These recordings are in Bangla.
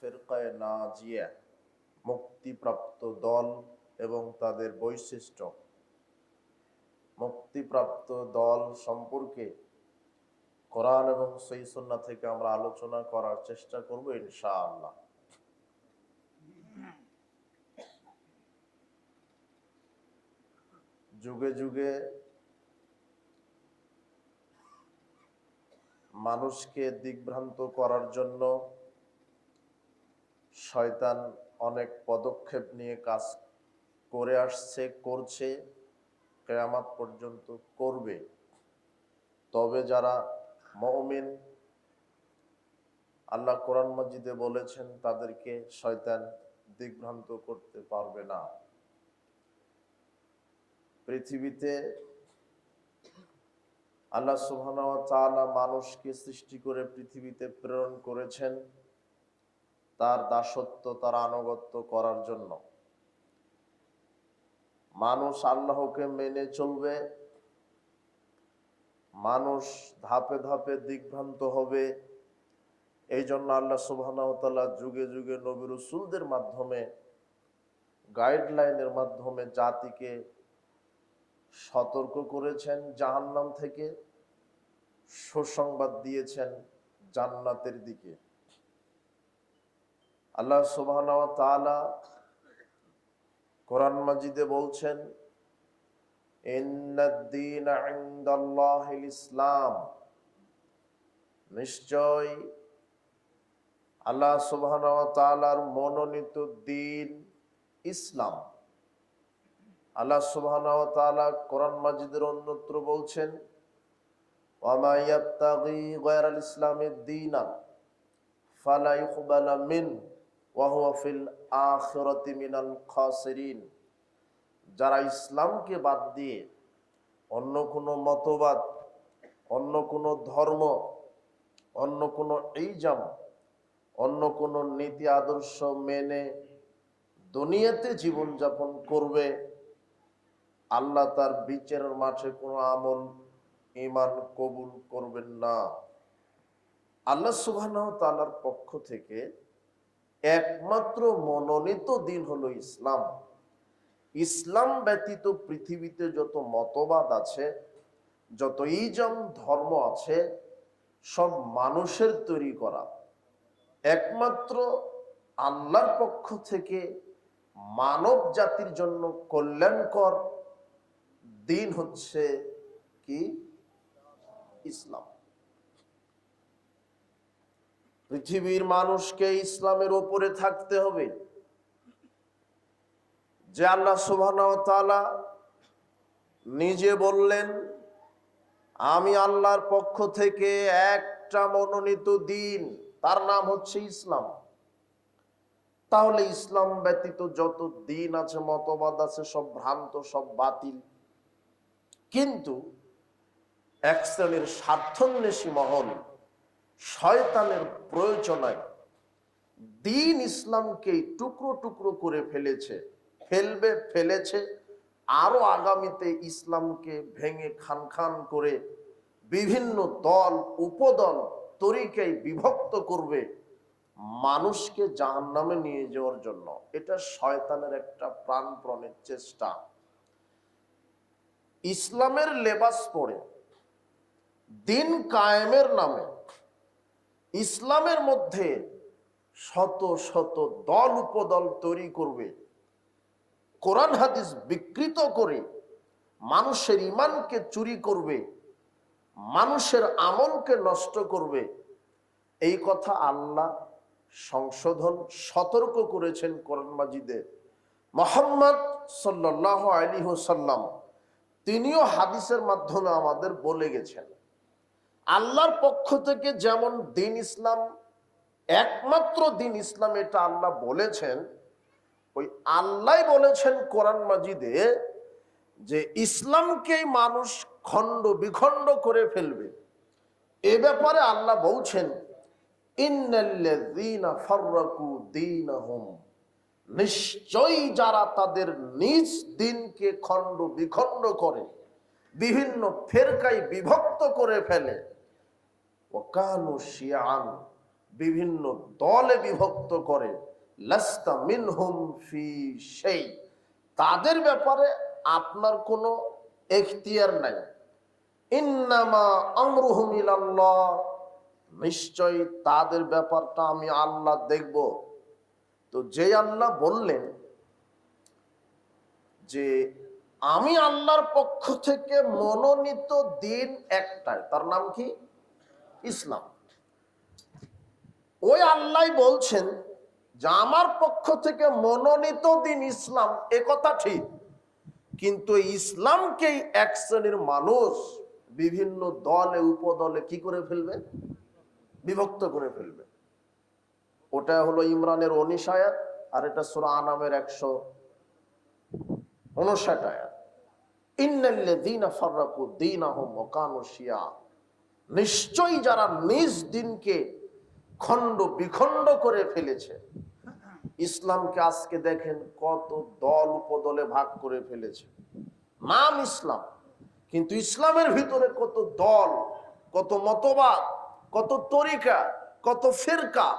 ফিরকায়ে নাজিয়া, মুক্তিপ্রাপ্ত দল এবং তাদের বৈশিষ্ট্য। মুক্তিপ্রাপ্ত দল সম্পর্কে কোরআন এবং সহিহ সুন্নাহ থেকে আমরা আলোচনা করার চেষ্টা করব ইনশাআল্লাহ। যুগে যুগে মানুষকে দিকভ্রান্ত করার জন্য শয়তান অনেক পদক্ষেপ নিয়ে কাজ করে আসছে, করছে, কিয়ামত পর্যন্ত করবে। তবে যারা মুমিন, আল্লাহ কোরআন মাজিদে বলেছেন তাদেরকে শয়তান দিকভ্রান্ত করতে পারবে না। পৃথিবীতে আল্লাহ সুবহানাহু ওয়া তাআলা মানুষকে সৃষ্টি করে পৃথিবীতে প্রেরণ করেছেন তার দাসত্ব, তার আনুগত্য করার জন্য। মানুষ আল্লাহকে মেনে চলবে, মানুষ ধাপে ধাপে দিকভ্রান্ত হবে। এই জন্য আল্লাহ সুবহানাহু ওয়া তাআলা যুগে যুগে নবী রাসূলদের মাধ্যমে, গাইডলাইনের মাধ্যমে জাতিকে সতর্ক করেছেন জাহান্নাম থেকে, সুসংবাদ দিয়েছেন জান্নাতের দিকে। আল্লাহ সুবহানাহু ওয়া তাআলা কোরআন মাজিদে বলছেন, ইন্নাদ-দীনা ইনদাল্লাহিল ইসলাম, নিশ্চয় আল্লাহ সুবহানাহু ওয়া তাআলার মনোনীত দ্বীন ইসলাম। আল্লাহ সুবহানাহু ওয়া তাআলা কোরআন মাজিদের অন্যত্র বলছেন, ওয়া মা ইয়াবতাগি গায়রাল ইসলামিদ দীনান ফালা ইউকবালা মিন ওয়া হুয়া ফিল আখিরাতি মিনাল খাসিরিন। যারা ইসলামকে বাদ দিয়ে অন্য কোনো মতবাদ, অন্য কোনো ধর্ম, অন্য কোনো ইজাম, অন্য কোনো নীতি আদর্শ মেনে দুনিয়াতে জীবনযাপন করবে, আল্লাহ তার বিচারের মাঠে কোনো আমল, ঈমান কবুল করবেন না। আল্লাহ সুবহানাহু ওয়া তাআলার পক্ষ থেকে একমাত্র মনোনীত দ্বীন হলো ইসলাম। ইসলাম ব্যতীত পৃথিবীতে যত মতবাদ আছে, যত ইজাম ধর্ম আছে, সব মানুষের তৈরি করা। একমাত্র আল্লাহর পক্ষ থেকে মানব জাতির জন্য কল্যাণকর দ্বীন হচ্ছে কি? ইসলাম। পৃথিবীর মানুষকে ইসলামের উপরে থাকতে হবে। যে আল্লাহ সুবহানাহু ওয়া তাআলা নিজে বললেন, আমি আল্লাহর পক্ষ থেকে একটা মনোনীত দ্বীন, তার নাম হচ্ছে ইসলাম। তাহলে ইসলাম ব্যতীত যত দ্বীন আছে, মতবাদ আছে, সব ভ্রান্ত, সব বাতিল। কিন্তু এক শ্রেণীর স্বার্থান্বেষী মহল শয়তানের প্রয়োজনায় দ্বীন ইসলামকে টুকরো টুকরো করে ফেলেছে। আরো আগামীতে ইসলামকে ভেঙে খান খান করে বিভিন্ন দল, উপদল, তরিকায় বিভক্ত করবে, মানুষকে জাহান্নামে নিয়ে যাওয়ার জন্য। এটা শয়তানের একটা প্রাণপণের চেষ্টা। ইসলামের লেবাস পরে দিন কায়েমের নামে ইসলামের মধ্যে শত শত দল উপদল তৈরি করবে, কোরআন হাদিস বিকৃত করে মানুষের ঈমানকে চুরি করবে, মানুষের আমলকে নষ্ট করবে। এই কথা আল্লাহ সংশোধন, সতর্ক করেছেন কোরআন মাজিদে। মুহাম্মদ সাল্লাল্লাহু আলাইহি ওয়াসাল্লাম তিনিও হাদিসের মাধ্যমে আমাদের বলে গেছেন, আল্লাহর পক্ষ থেকে যেমন দ্বীন ইসলাম, একমাত্র দ্বীন ইসলাম, এটা আল্লাহ বলেছেন। ওই আল্লাহ বলেছেন কোরআন মাজিদে যে ইসলামকেই মানুষ খণ্ড বিখণ্ড করে ফেলবে। এ ব্যাপারে আল্লাহ বলছেন, ইন্নাল্লাযীনা ফাররাকু দীনাহুম, নিশ্চয়ই যারা তাদের নিজ দ্বীনকে খণ্ড বিখণ্ড করে, বিভিন্ন ফেরকায় বিভক্ত করে ফেলে, ওয়া কানু শিয়াআন, বিভিন্ন দলে বিভক্ত করে, লাস্তা মিনহুম ফি শাই, তাদের ব্যাপারে আপনার কোনো এখতিয়ার নাই। ইন্নামা আমরুহুম ইলাল্লাহ, নিশ্চয় তাদের ব্যাপারটা আমি আল্লাহ দেখব। তো যে আল্লাহ বললেন যে আমি আল্লাহর পক্ষ থেকে মনোনীত দিন একটাই, তার নাম কি? ইসলাম। ওই আল্লাহ বলছেন যে আমার পক্ষ থেকে মনোনীত দিন ইসলাম, এ কথা ঠিক, কিন্তু ইসলামকেই এক শ্রেণীর মানুষ বিভিন্ন দলে উপদলে কি করে ফেলবে? বিভক্ত করে ফেলবে। ওটা হলো ইমরানের 19 আয়াত, আর এটা সূরা আনামের 159 আয়াত। ইন্নাল্লাযীনা ফাররাকু দীনাহুম ওয়া কানু শিয়া, নিশ্চয়ই যারা নিজ দিনকে খণ্ড বিখণ্ড করে ফেলেছে। ইসলামকে আজকে দেখেন কত দল উপদলে ভাগ করে ফেলেছে, নাম ইসলাম, কিন্তু ইসলামের ভিতরে কত দল, কত মতবাদ, কত তরিকা, কত ফিরকা।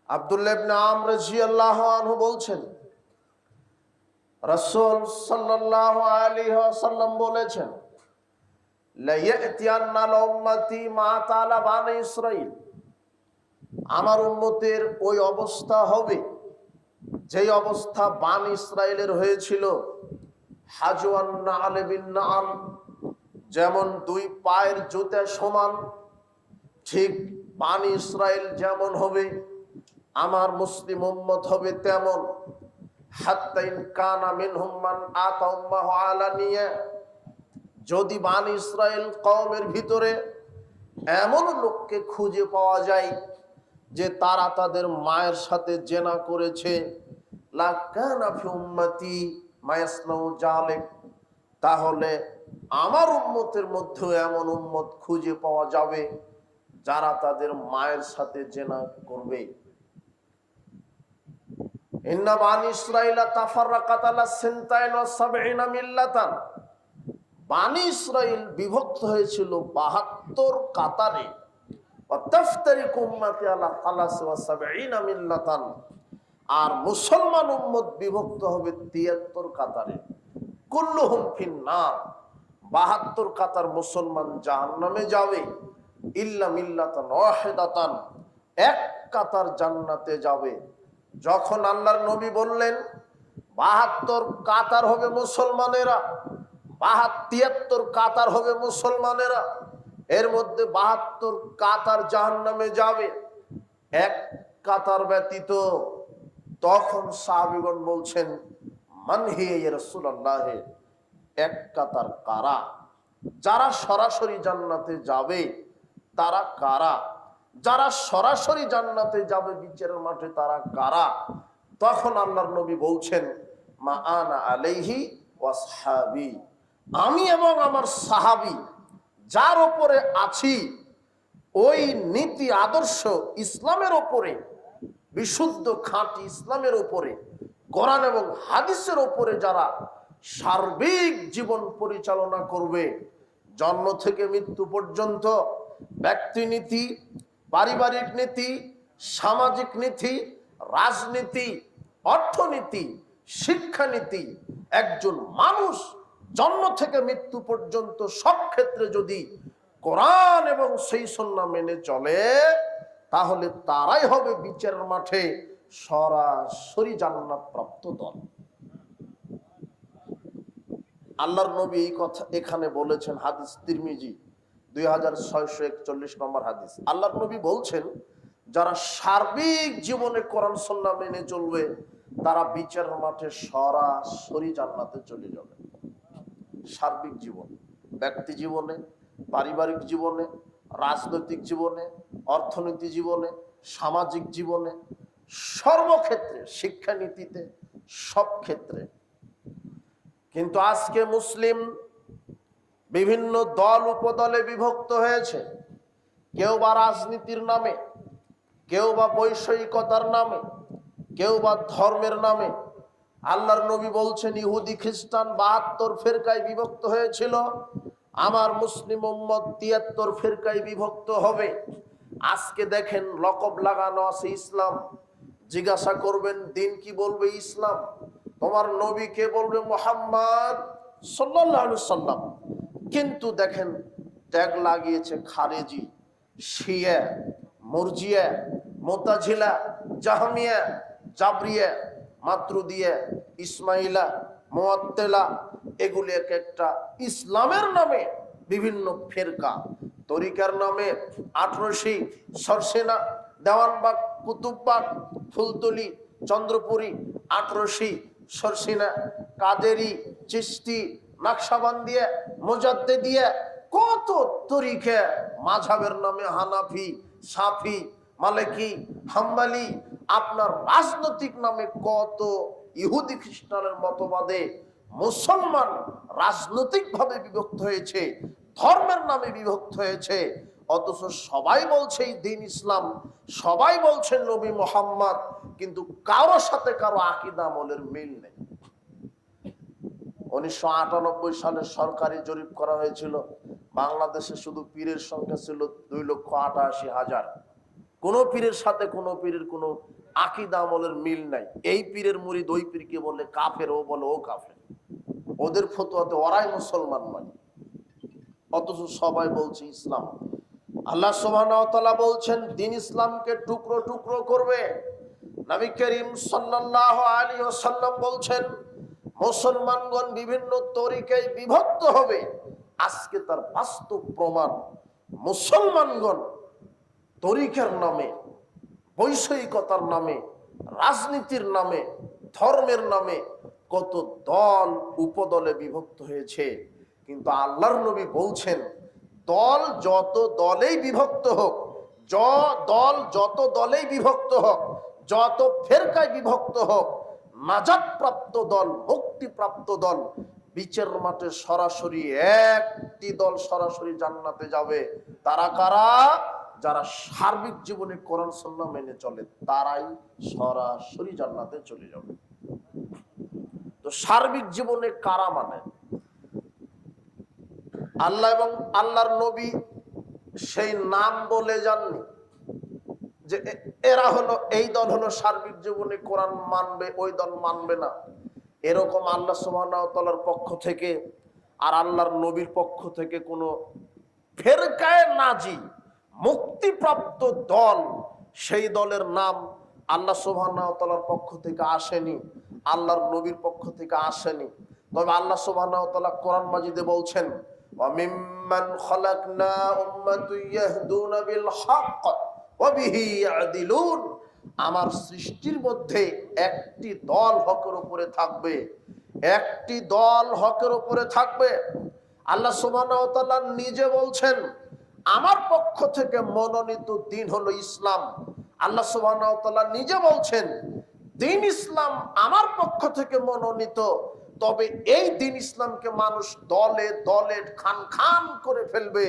আব্দুল্লাহ ইবনে আমর রাদিয়াল্লাহু আনহু বলছেন, রাসূল সাল্লাল্লাহু আলাইহি ওয়াসাল্লাম বলেছেন, লা ইয়াতিয়ান্না উম্মতি মা তাআলা বানি ইসরাঈল, আমার উম্মতের ওই অবস্থা হবে যেই অবস্থা বানি ইসরাইলের হয়েছিল। হাজওয়ান নাআল বিন নাআল, যেমন দুই পায়ের জুতা সমান, ঠিক বানি ইসরাইল যেমন হবে আমার মুসলিম উম্মত হবে তেমন। হাত্তা ইন কানা মিনহুম মান আতা উম্মাহু আলানিয়া, যদি বানি ইসরাইল কওমের ভিতরে এমন লোককে খুঁজে পাওয়া যায় যে তারা তাদের মায়ের সাথে জেনা করেছে, লাকানা ফি উম্মতি মায়াসনাউ জালিক, তাহলে আমার উম্মতের মধ্যে এমন উম্মত খুঁজে পাওয়া যাবে যারা তাদের মায়ের সাথে জেনা করবে। ইন্না বানি ইসরাঈলা তাফাররাকাত আলা সিনতাইন ওয়া সাবঈনা মিল্লাতান, বানি ইসরাইল বিভক্ত হয়েছিল 72 কাতারে। আর মুসলমান উম্মত বিভক্ত হবে 73 কাতারে। কুল্লুহুম ফিন্নার, 72 কাতার মুসলমান জাহান্নামে যাবে। ইল্লা মিল্লাতান ওয়াহিদাতান, এক কাতার জান্নাতে যাবে। যখন আল্লাহর নবী বললেন 72 কাতার হবে মুসলমানেরা, 73 কাতার হবে মুসলমানেরা, এর মধ্যে 72 কাতার জাহান্নামে যাবে, এক কাতার ব্যতীত। তখন সাহাবীগণ বলছেন, মান হিয়া ইয়া রাসূলুল্লাহ, এক কাতার কারা? যারা সরাসরি জান্নাতে যাবে তারা কারা? যারা সরাসরি জান্নাতে যাবে বিচারের মাঠে তারা কারা? তখন আল্লাহর নবী বলছেন, মা আনা আলাইহি ওয়া আসহাবি, আমি এবং আমার সাহাবী যার উপরে আছি, ওই নীতি আদর্শ ইসলামের উপরে, বিশুদ্ধ খাঁটি ইসলামের উপরে, কোরআন এবং হাদিসের উপরে যারা সার্বিক জীবন পরিচালনা করবে, জন্ম থেকে মৃত্যু পর্যন্ত ব্যক্তি নীতি, পারিবারিক নীতি, সামাজিক নীতি, রাজনীতি, অর্থনীতি, শিক্ষানীতি, একজন মানুষ জন্ম থেকে মৃত্যু পর্যন্ত সব ক্ষেত্রে যদি কোরআন এবং সেই সুন্নাহ মেনে চলে, তাহলে তারাই হবে বিচারের মাঠে সরাসরি জান্নাত প্রাপ্ত দল। আল্লাহর নবী এই কথা এখানে বলেছেন, হাদিস তিরমিজি 2641 নম্বর হাদিস। আল্লাহর নবী বলছেন, যারা সার্বিক জীবনে কোরআন সুন্নাহ মেনে চলবে তারা বিচারের মাঠে সরাসরি জান্নাতে চলে যাবে। সার্বিক জীবন, ব্যক্তি জীবনে, পারিবারিক জীবনে, রাজনৈতিক জীবনে, অর্থনীতি জীবনে, সামাজিক জীবনে, সর্বক্ষেত্রে, শিক্ষানীতিতে, সব ক্ষেত্রে। কিন্তু আজকে মুসলিম বিভিন্ন দল উপদলে বিভক্ত হয়েছে। কেউ বা রাজনীতির নামে, কেউ বা বৈষয়িকতার নামে, কেউ বা ধর্মের নামে। আল্লাহর নবী বলছেন, ইহুদি খ্রিস্টান 72 ফিরকায় বিভক্ত হয়েছিল, আমার মুসলিম উম্মত 73 ফিরকায় বিভক্ত হবে। আজকে দেখেন লকব লাগানো আছে ইসলাম, জিজ্ঞাসা করবেন দিন কি, বলবে ইসলাম। তোমার নবী কে, বলবে মুহাম্মদ সাল্লাল্লাহু আলাইহি সাল্লাম। কিন্তু দেখেন ট্যাগ লাগিয়েছে খারেজি, শিয়া, মুরজিয়া, মুতাজিলা, জাহমিয়া, জাবরিয়া, মাতুরিদিয়া, ইসমাইলা, মুআত্তিলা, এগুলি এক একটা ইসলামের নামে বিভিন্ন ফেরকা, তরিকার নামে আটরশি, সরসেনা, দেওয়ানবাগ, কুতুববাগ, ফুলতলি, চন্দ্রপুরী, আটরশি, সরসিনা, কাদেরি, চিশতি, নকশবন্দিয়া, মুজাদ্দিদিয়া, কত তরিকা, মাযহাবের নামে হানাফি, শাফি, মালিকি, হাম্বলি, আপনার রাজনৈতিক নামে কত ইহুদি খ্রিস্টানের মতবাদে মুসলমান রাজনৈতিকভাবে বিভক্ত হয়েছে, ধর্মের নামে বিভক্ত হয়েছে। অথচ সবাই বলছে এই দিন ইসলাম, সবাই বলছে নবী মুহাম্মদ, কিন্তু কারো সাথে কারো আকীদা আমলের মিল নেই। 1998 সালে সরকারি জরিপ করা হয়েছিল, বাংলাদেশে শুধু পীরের সংখ্যা ছিল 2,88,000। কোন পীরের সাথে কোন পীরের কোন আকীদা আমলের মিল নাই। এই পীরের মুরিদ ওই পীরকে বলে কাফের, ও বলে ও কাফের, ওদের ফতোয়াতে ওরাই মুসলমান মানে। অথচ সবাই বলছে ইসলাম। আল্লাহ সুবহানাহু ওয়া তাআলা বলছেন দ্বীন ইসলামকে টুকরো টুকরো করবে। নবী করিম সাল্লাল্লাহু আলাইহি ওয়াসাল্লাম বলছেন মুসলমানগণ বিভিন্ন তরিকায় বিভক্ত হবে। আজকে তার বাস্তব প্রমাণ, মুসলমানগণ তরিকার নামে, বৈষয়িকতার নামে, রাজনীতির নামে, ধর্মের নামে কত দল উপদলে বিভক্ত হয়েছে। কিন্তু আল্লাহর নবী বলছেন দল যত দলেই বিভক্ত হোক, দল যত দলেই বিভক্ত হোক, যত ফেরকায় বিভক্ত হোক, নাজাতপ্রাপ্ত দল, মুক্তিপ্রাপ্ত দল, বিচার মাঠে সরাসরি একটি দল সরাসরি জান্নাতে যাবে। তারা কারা? যারা সার্বিক জীবনে কোরআন সুন্নাহ মেনে চলে, তারাই সরাসরি জান্নাতে চলে যাবে। তো সার্বিক জীবনে কারা মানে? আল্লাহ এবং আল্লাহর নবী সেই নাম বলে যাননি যে এরা হলো, এই দল হলো সার্বিক জীবনে কোরআন মানবে, ওই দল মানবে না। এরকম আল্লাহ সুবহানাহু ওয়া তাআলার পক্ষ থেকে আর আল্লাহর নবীর পক্ষ থেকে কোনো ফেরকায়ে নাজি, মুক্তিপ্রাপ্ত দল, সেই দলের নাম আল্লাহ সুবহানাহু ওয়া তাআলার পক্ষ থেকে আসেনি, আল্লাহর নবীর পক্ষ থেকে আসেনি। তবে আল্লাহ সুবহানাহু ওয়া তাআলা কোরআন মাজিদে বলছেন ওয়া মিম্মান খালাকনা উম্মাতুন ইয়াহদুনা বিল হক ওয়া বিহি ইয়াদিলুন। আমার সৃষ্টির মধ্যে একটি দল হকের উপরে থাকবে, একটি দল হকের উপরে থাকবে। আল্লাহ সুবহানাহু ওয়া তাআলা নিজে বলছেন আমার পক্ষ থেকে মনোনীত দ্বীন হলো ইসলাম। আল্লাহ সুবহানাহু ওয়া তাআলা নিজে বলছেন দ্বীন ইসলাম আমার পক্ষ থেকে মনোনীত। তবে এই দ্বীন ইসলামকে মানুষ দলে দলে খান খান করে ফেলবে।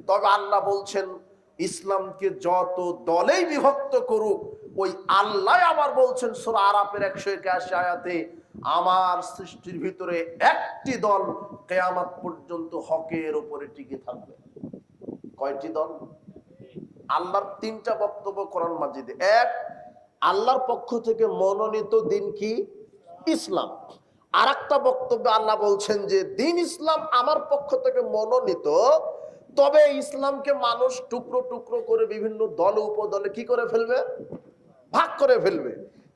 তবে আল্লাহ বলছেন ইসলামকে যত দলেই বিভক্ত করুক, ওই আল্লাহ আবার বলছেন সূরা আরাফের 181 আয়াতে আমার সৃষ্টির ভিতরে একটি দল কিয়ামত পর্যন্ত হকের উপরে টিকে থাকবে। কয়টি দল? আল্লাহর তিনটা বক্তব্য কোরআন মাজিদে। এক, আল্লাহর পক্ষ থেকে মনোনীত দ্বীন কি? ইসলাম। আর একটা বক্তব্য আল্লাহ বলছেন যে দ্বীন ইসলাম আমার পক্ষ থেকে মনোনীত, তবে ইসলামকে মানুষ টুকরো টুকরো করে বিভিন্ন দল উপদলে কি করে ফেলবে? ভাগ করে ফেলবে।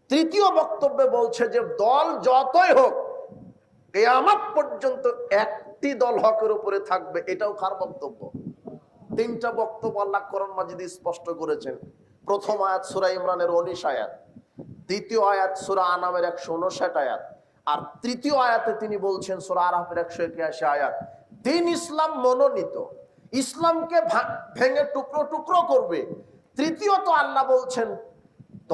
তৃতীয় বক্তব্যে বলছে যে দল যতই হোক কিয়ামত পর্যন্ত একটি দল হকের উপরে থাকবে। এটাও কার বক্তব্য? তিনটা বক্তব্য আল্লাহ কোরআন মাজিদে স্পষ্ট করেছেন। প্রথম আয়াত সূরা ইমরানের 19 আয়াত, দ্বিতীয় আয়াত সূরা আনামের 159 আয়াত, আর তৃতীয় আয়াতে তিনি বলছেন সূরা আরাফের 181 আয়াত দ্বীন ইসলাম মনোনীত, ইসলামকে ভেঙে টুকরো টুকরো করবে। তৃতীয়ত আল্লাহ বলছেন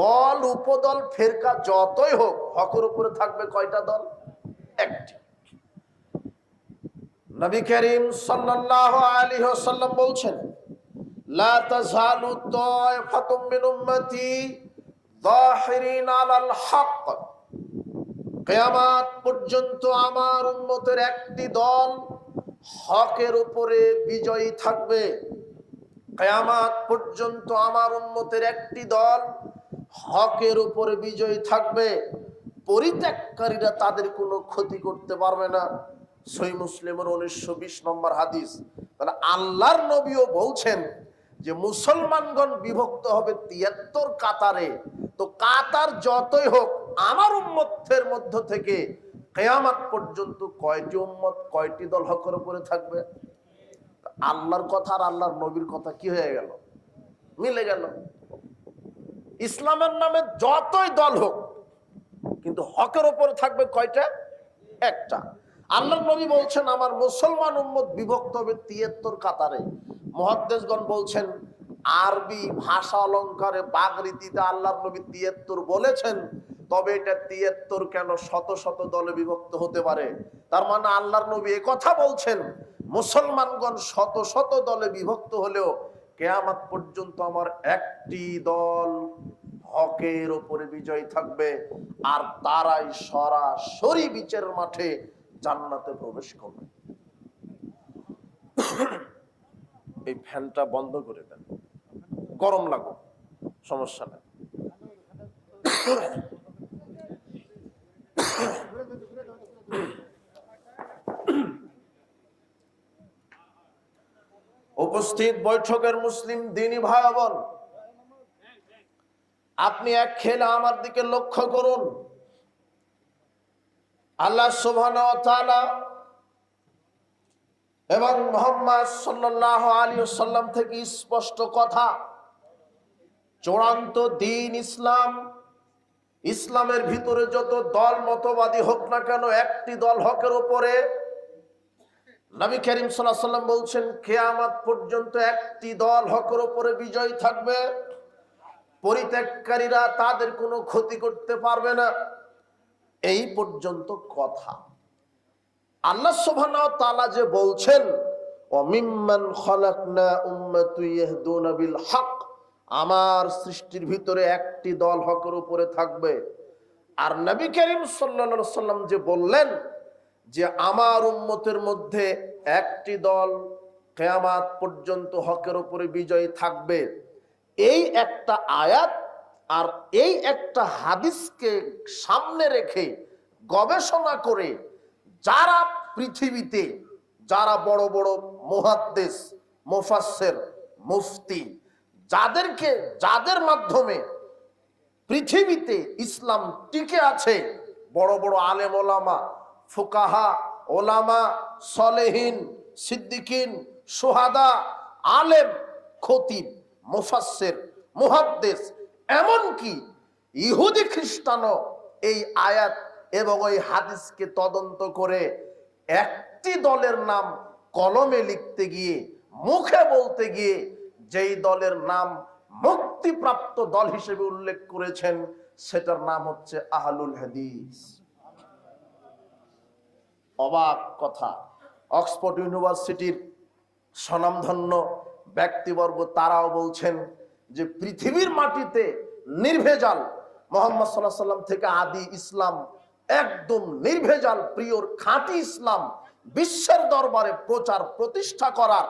দল উপদল ফেরকা যতই হোক হকের উপরে থাকবে কয়টা দল? একটি। নবী করিম সাল্লাল্লাহু আলাইহি ওয়াসাল্লাম বলছেন লা তাযালু তায়ফাতুম মিন উম্মতি যাহিরিন আলাল হক। কিয়ামত পর্যন্ত আমার উম্মতের একটি দল হকের উপরে বিজয়ী থাকবে। কিয়ামত পর্যন্ত আমার উম্মতের একটি দল হকের উপরে বিজয়ী থাকবে, পরিত্যাগকারীরা তাদের কোনো ক্ষতি করতে পারবে না। সহিহ মুসলিমের 1920 নম্বর হাদিস। তাহলে আল্লাহর নবীও বলছেন যে মুসলমানগণ বিভক্ত হবে 73 কাতারে। তো কাতার যতই হোক, আমার উম্মতের মধ্য থেকে কিয়ামত পর্যন্ত কয়টি উম্মত, কয়টি দল হকের উপরে থাকবে? আল্লাহর কথা আর আল্লাহর নবীর কথা কি হয়ে গেল? মিলে গেল। ইসলামের নামে যতই দল হোক, কিন্তু হকের উপরে থাকবে কয়টা? একটা। আল্লাহর নবী বলছেন আমার মুসলমান উম্মত বিভক্ত হবে 73 কাতারে। মুহাদ্দিসগণ বলছেন আরবি ভাষা অলঙ্কারে বাগরীতিতে আল্লাহর নবী 73 বলেছেন, তবে এটা 73 কেন, শত শত দলে বিভক্ত হতে পারে। তার মানে আল্লাহর নবী এই কথা বলছেন মুসলমানগণ শত শত দলে বিভক্ত হলেও কিয়ামত পর্যন্ত আমার একটি দল হকের উপরে বিজয় থাকবে, আর তারাই সরাসরি বিচারের মাঠে জান্নাতে প্রবেশ করবে। এই ফ্যানটা বন্ধ করে দেন, গরম লাগো, সমস্যা নেই। উপস্থিত বৈঠকের মুসলিম দিনী ভাই বোন, আপনি এক খেলা আমার দিকে লক্ষ্য করুন। আল্লাহ সুবহানাহু ওয়া তাআলা এবং মুহাম্মদ সাল্লাল্লাহু আলাইহি ওয়াসাল্লাম থেকে স্পষ্ট কথা, চূড়ান্ত দ্বীন ইসলাম, ইসলামের ভিতরে যত দল মতবাদী হোক না কেন, একটি দল হকের উপরে। নবী করিম সাল্লাল্লাহু আলাইহি ওয়াসাল্লাম বলছেন কিয়ামত পর্যন্ত একটি দল হকের উপরে বিজয়ী থাকবে, পরিত্যাগকারীরা তাদের কোনো ক্ষতি করতে পারবে না। এই পর্যন্ত কথা। আল্লাহ সুবহানাহু ওয়া তাআলা যে বলছেন ওয়ামিম্মান খালাকনা উম্মাতুন ইয়াহদুনা বিল হক, আমার সৃষ্টির ভিতরে একটি দল হকের উপরে থাকবে। আর নবী করিম সাল্লাল্লাহু আলাইহি ওয়াসাল্লাম যে বললেন যে আমার উম্মতের মধ্যে একটি দল কিয়ামত পর্যন্ত হকের উপরে বিজয়ী থাকবে, এই একটা আয়াত আর এই একটা হাদিসকে সামনে রেখে গবেষণা করে যারা পৃথিবীতে, যারা বড় বড় মুহাদ্দিস, মুফাসসির, মুফতি, যাদের মাধ্যমে পৃথিবীতে ইসলাম টিকে আছে, বড় বড় আলেম ওলামা, ফুকাহা, ওলামা, সলেহিন, সিদ্দিকিন, সুহাদা, আলেম, খতিব, মুফাসসির, মুহাদ্দিস, এমনকি ইহুদি খ্রিস্টানও এই আয়াত এবং ওই হাদিসকে তদন্ত করে একটি দলের নাম কলমে লিখতে গিয়ে, মুখে বলতে গিয়ে যেই দলের নাম মুক্তিপ্রাপ্ত দল হিসেবে উল্লেখ করেছেন, সেটার নাম হচ্ছে আহলুল হাদিস। অবাক কথা, অক্সফোর্ড ইউনিভার্সিটির স্বনামধন্য ব্যক্তিবর্গ তারাও বলছেন যে পৃথিবীর মাটিতে নির্ভেজাল মুহাম্মদ সাল্লাল্লাহু আলাইহি ওয়াসাল্লাম থেকে আদি ইসলাম, একদম নির্ভেজাল পিওর খাঁটি ইসলাম বিশ্বের দরবারে প্রচার প্রতিষ্ঠা করার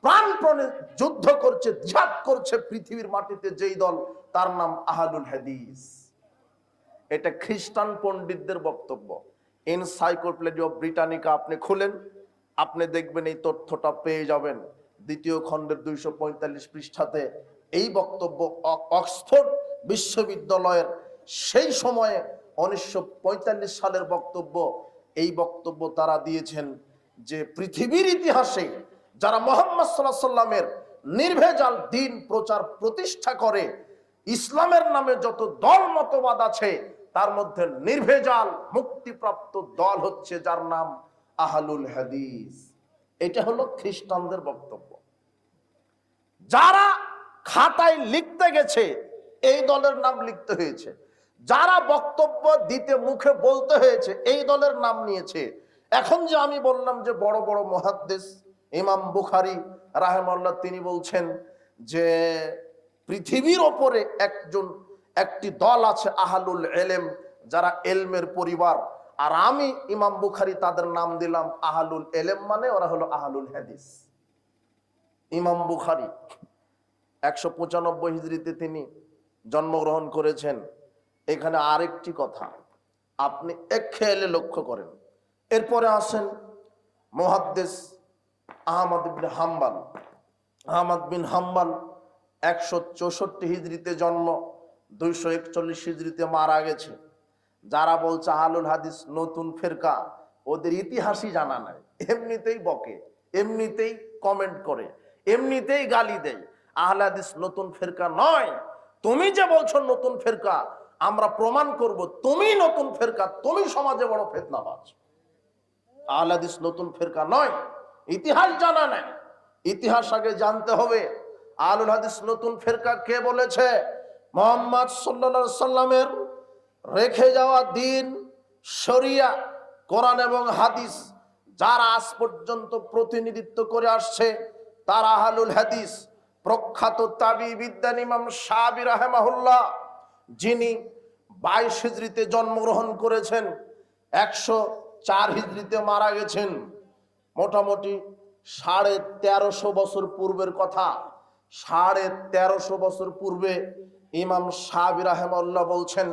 প্রাণপণে যুদ্ধ করছে, জিহাদ করছে পৃথিবীর মাটিতে যেই দল, তার নাম আহলুল হাদিস। এটা খ্রিস্টান পণ্ডিতদের বক্তব্য। এনসাইক্লোপিডিয়া ব্রিটানিকা আপনি খুলেন, আপনি দেখবেন এই তথ্যটা পেয়ে যাবেন। দ্বিতীয় খণ্ডের 245 পৃষ্ঠাতে এই বক্তব্য অক্সফোর্ড বিশ্ববিদ্যালয়ের সেই সময়ে 1945 সালের বক্তব্য। এই বক্তব্য তারা দিয়েছেন যে পৃথিবীর ইতিহাসে যারা মুহাম্মদ সাল্লাল্লাহু আলাইহি ওয়াসাল্লামের নির্ভেজাল দ্বীন প্রচার প্রতিষ্ঠা করে, ইসলামের নামে যত দল মতবাদ আছে, তার মধ্যে নির্ভেজাল মুক্তিপ্রাপ্ত দল হচ্ছে যার নাম আহলুল হাদিস। এটা হলো খ্রিস্টানদের বক্তব্য। যারা খাতায় লিখতে গেছে এই দলের নাম লিখতে হয়েছে, যারা বক্তব্য দিতে মুখে বলতে হয়েছে এই দলের নাম নিয়েছে। এখন যে আমি বললাম যে বড় বড় মুহাদ্দিস ইমাম বুখারী রাহিমাহুল্লাহ তিনি বলছেন যে পৃথিবীর ওপরে একটি দল আছে আহলুল ইলম, যারা ইলমের পরিবার, আর আমি ইমাম বুখারী তাদের নাম দিলাম আহলুল ইলম, মানে ওরা হলো আহলুল হাদিস। ইমাম বুখারী 195 হিজরিতে তিনি জন্মগ্রহণ করেছেন। এখানে আরেকটি কথা আপনি এক খেয়ালে লক্ষ্য করেন। এরপরে আসেন মুহাদ্দিস আহমদ ইবনে হাম্বল। আহমদ বিন হাম্বল 164 হিজরিতে জন্ম, 241 হিজরিতে মারা গেছে। যারা বলছে আহলুল হাদিস নতুন ফেরকা, ওদের ইতিহাসই জানা নাই, এমনিতেই বকে, এমনিতেই কমেন্ট করে, এমনিতেই গালি দেয়। আহলে হাদিস নতুন ফেরকা নয়। তুমি যে বলছো নতুন ফেরকা, আমরা প্রমাণ করব তুমি নতুন ফেরকা, তুমি সমাজে বড় ফিতনাবাজ। আহলে হাদিস নতুন ফেরকা নয়, ইতিহাস জানা নাই, ইতিহাস আগে জানতে হবে। আহলুল হাদিস নতুন ফেরকা কে বলেছে? মুহাম্মদ সাল্লাল্লাহু আলাইহি সাল্লামের রেখে যাওয়া দ্বীন, শরিয়া, কোরআন এবং হাদিস যারা আজ পর্যন্ত প্রতিনিধিত্ব করে আসছে তারা আহলুল হাদিস। প্রখ্যাত তাবি বিদ্যান ইমাম শাফি রাহিমাহুল্লাহ, যিনি 22 হিজরিতে জন্মগ্রহণ করেছেন, 104 হিজরিতে মারা গেছেন। মোটামুটি 1350 বছর পূর্বের কথা। 1350 বছর পূর্বে ইমাম শাফি রাহিমাহুল্লাহ বলছেন,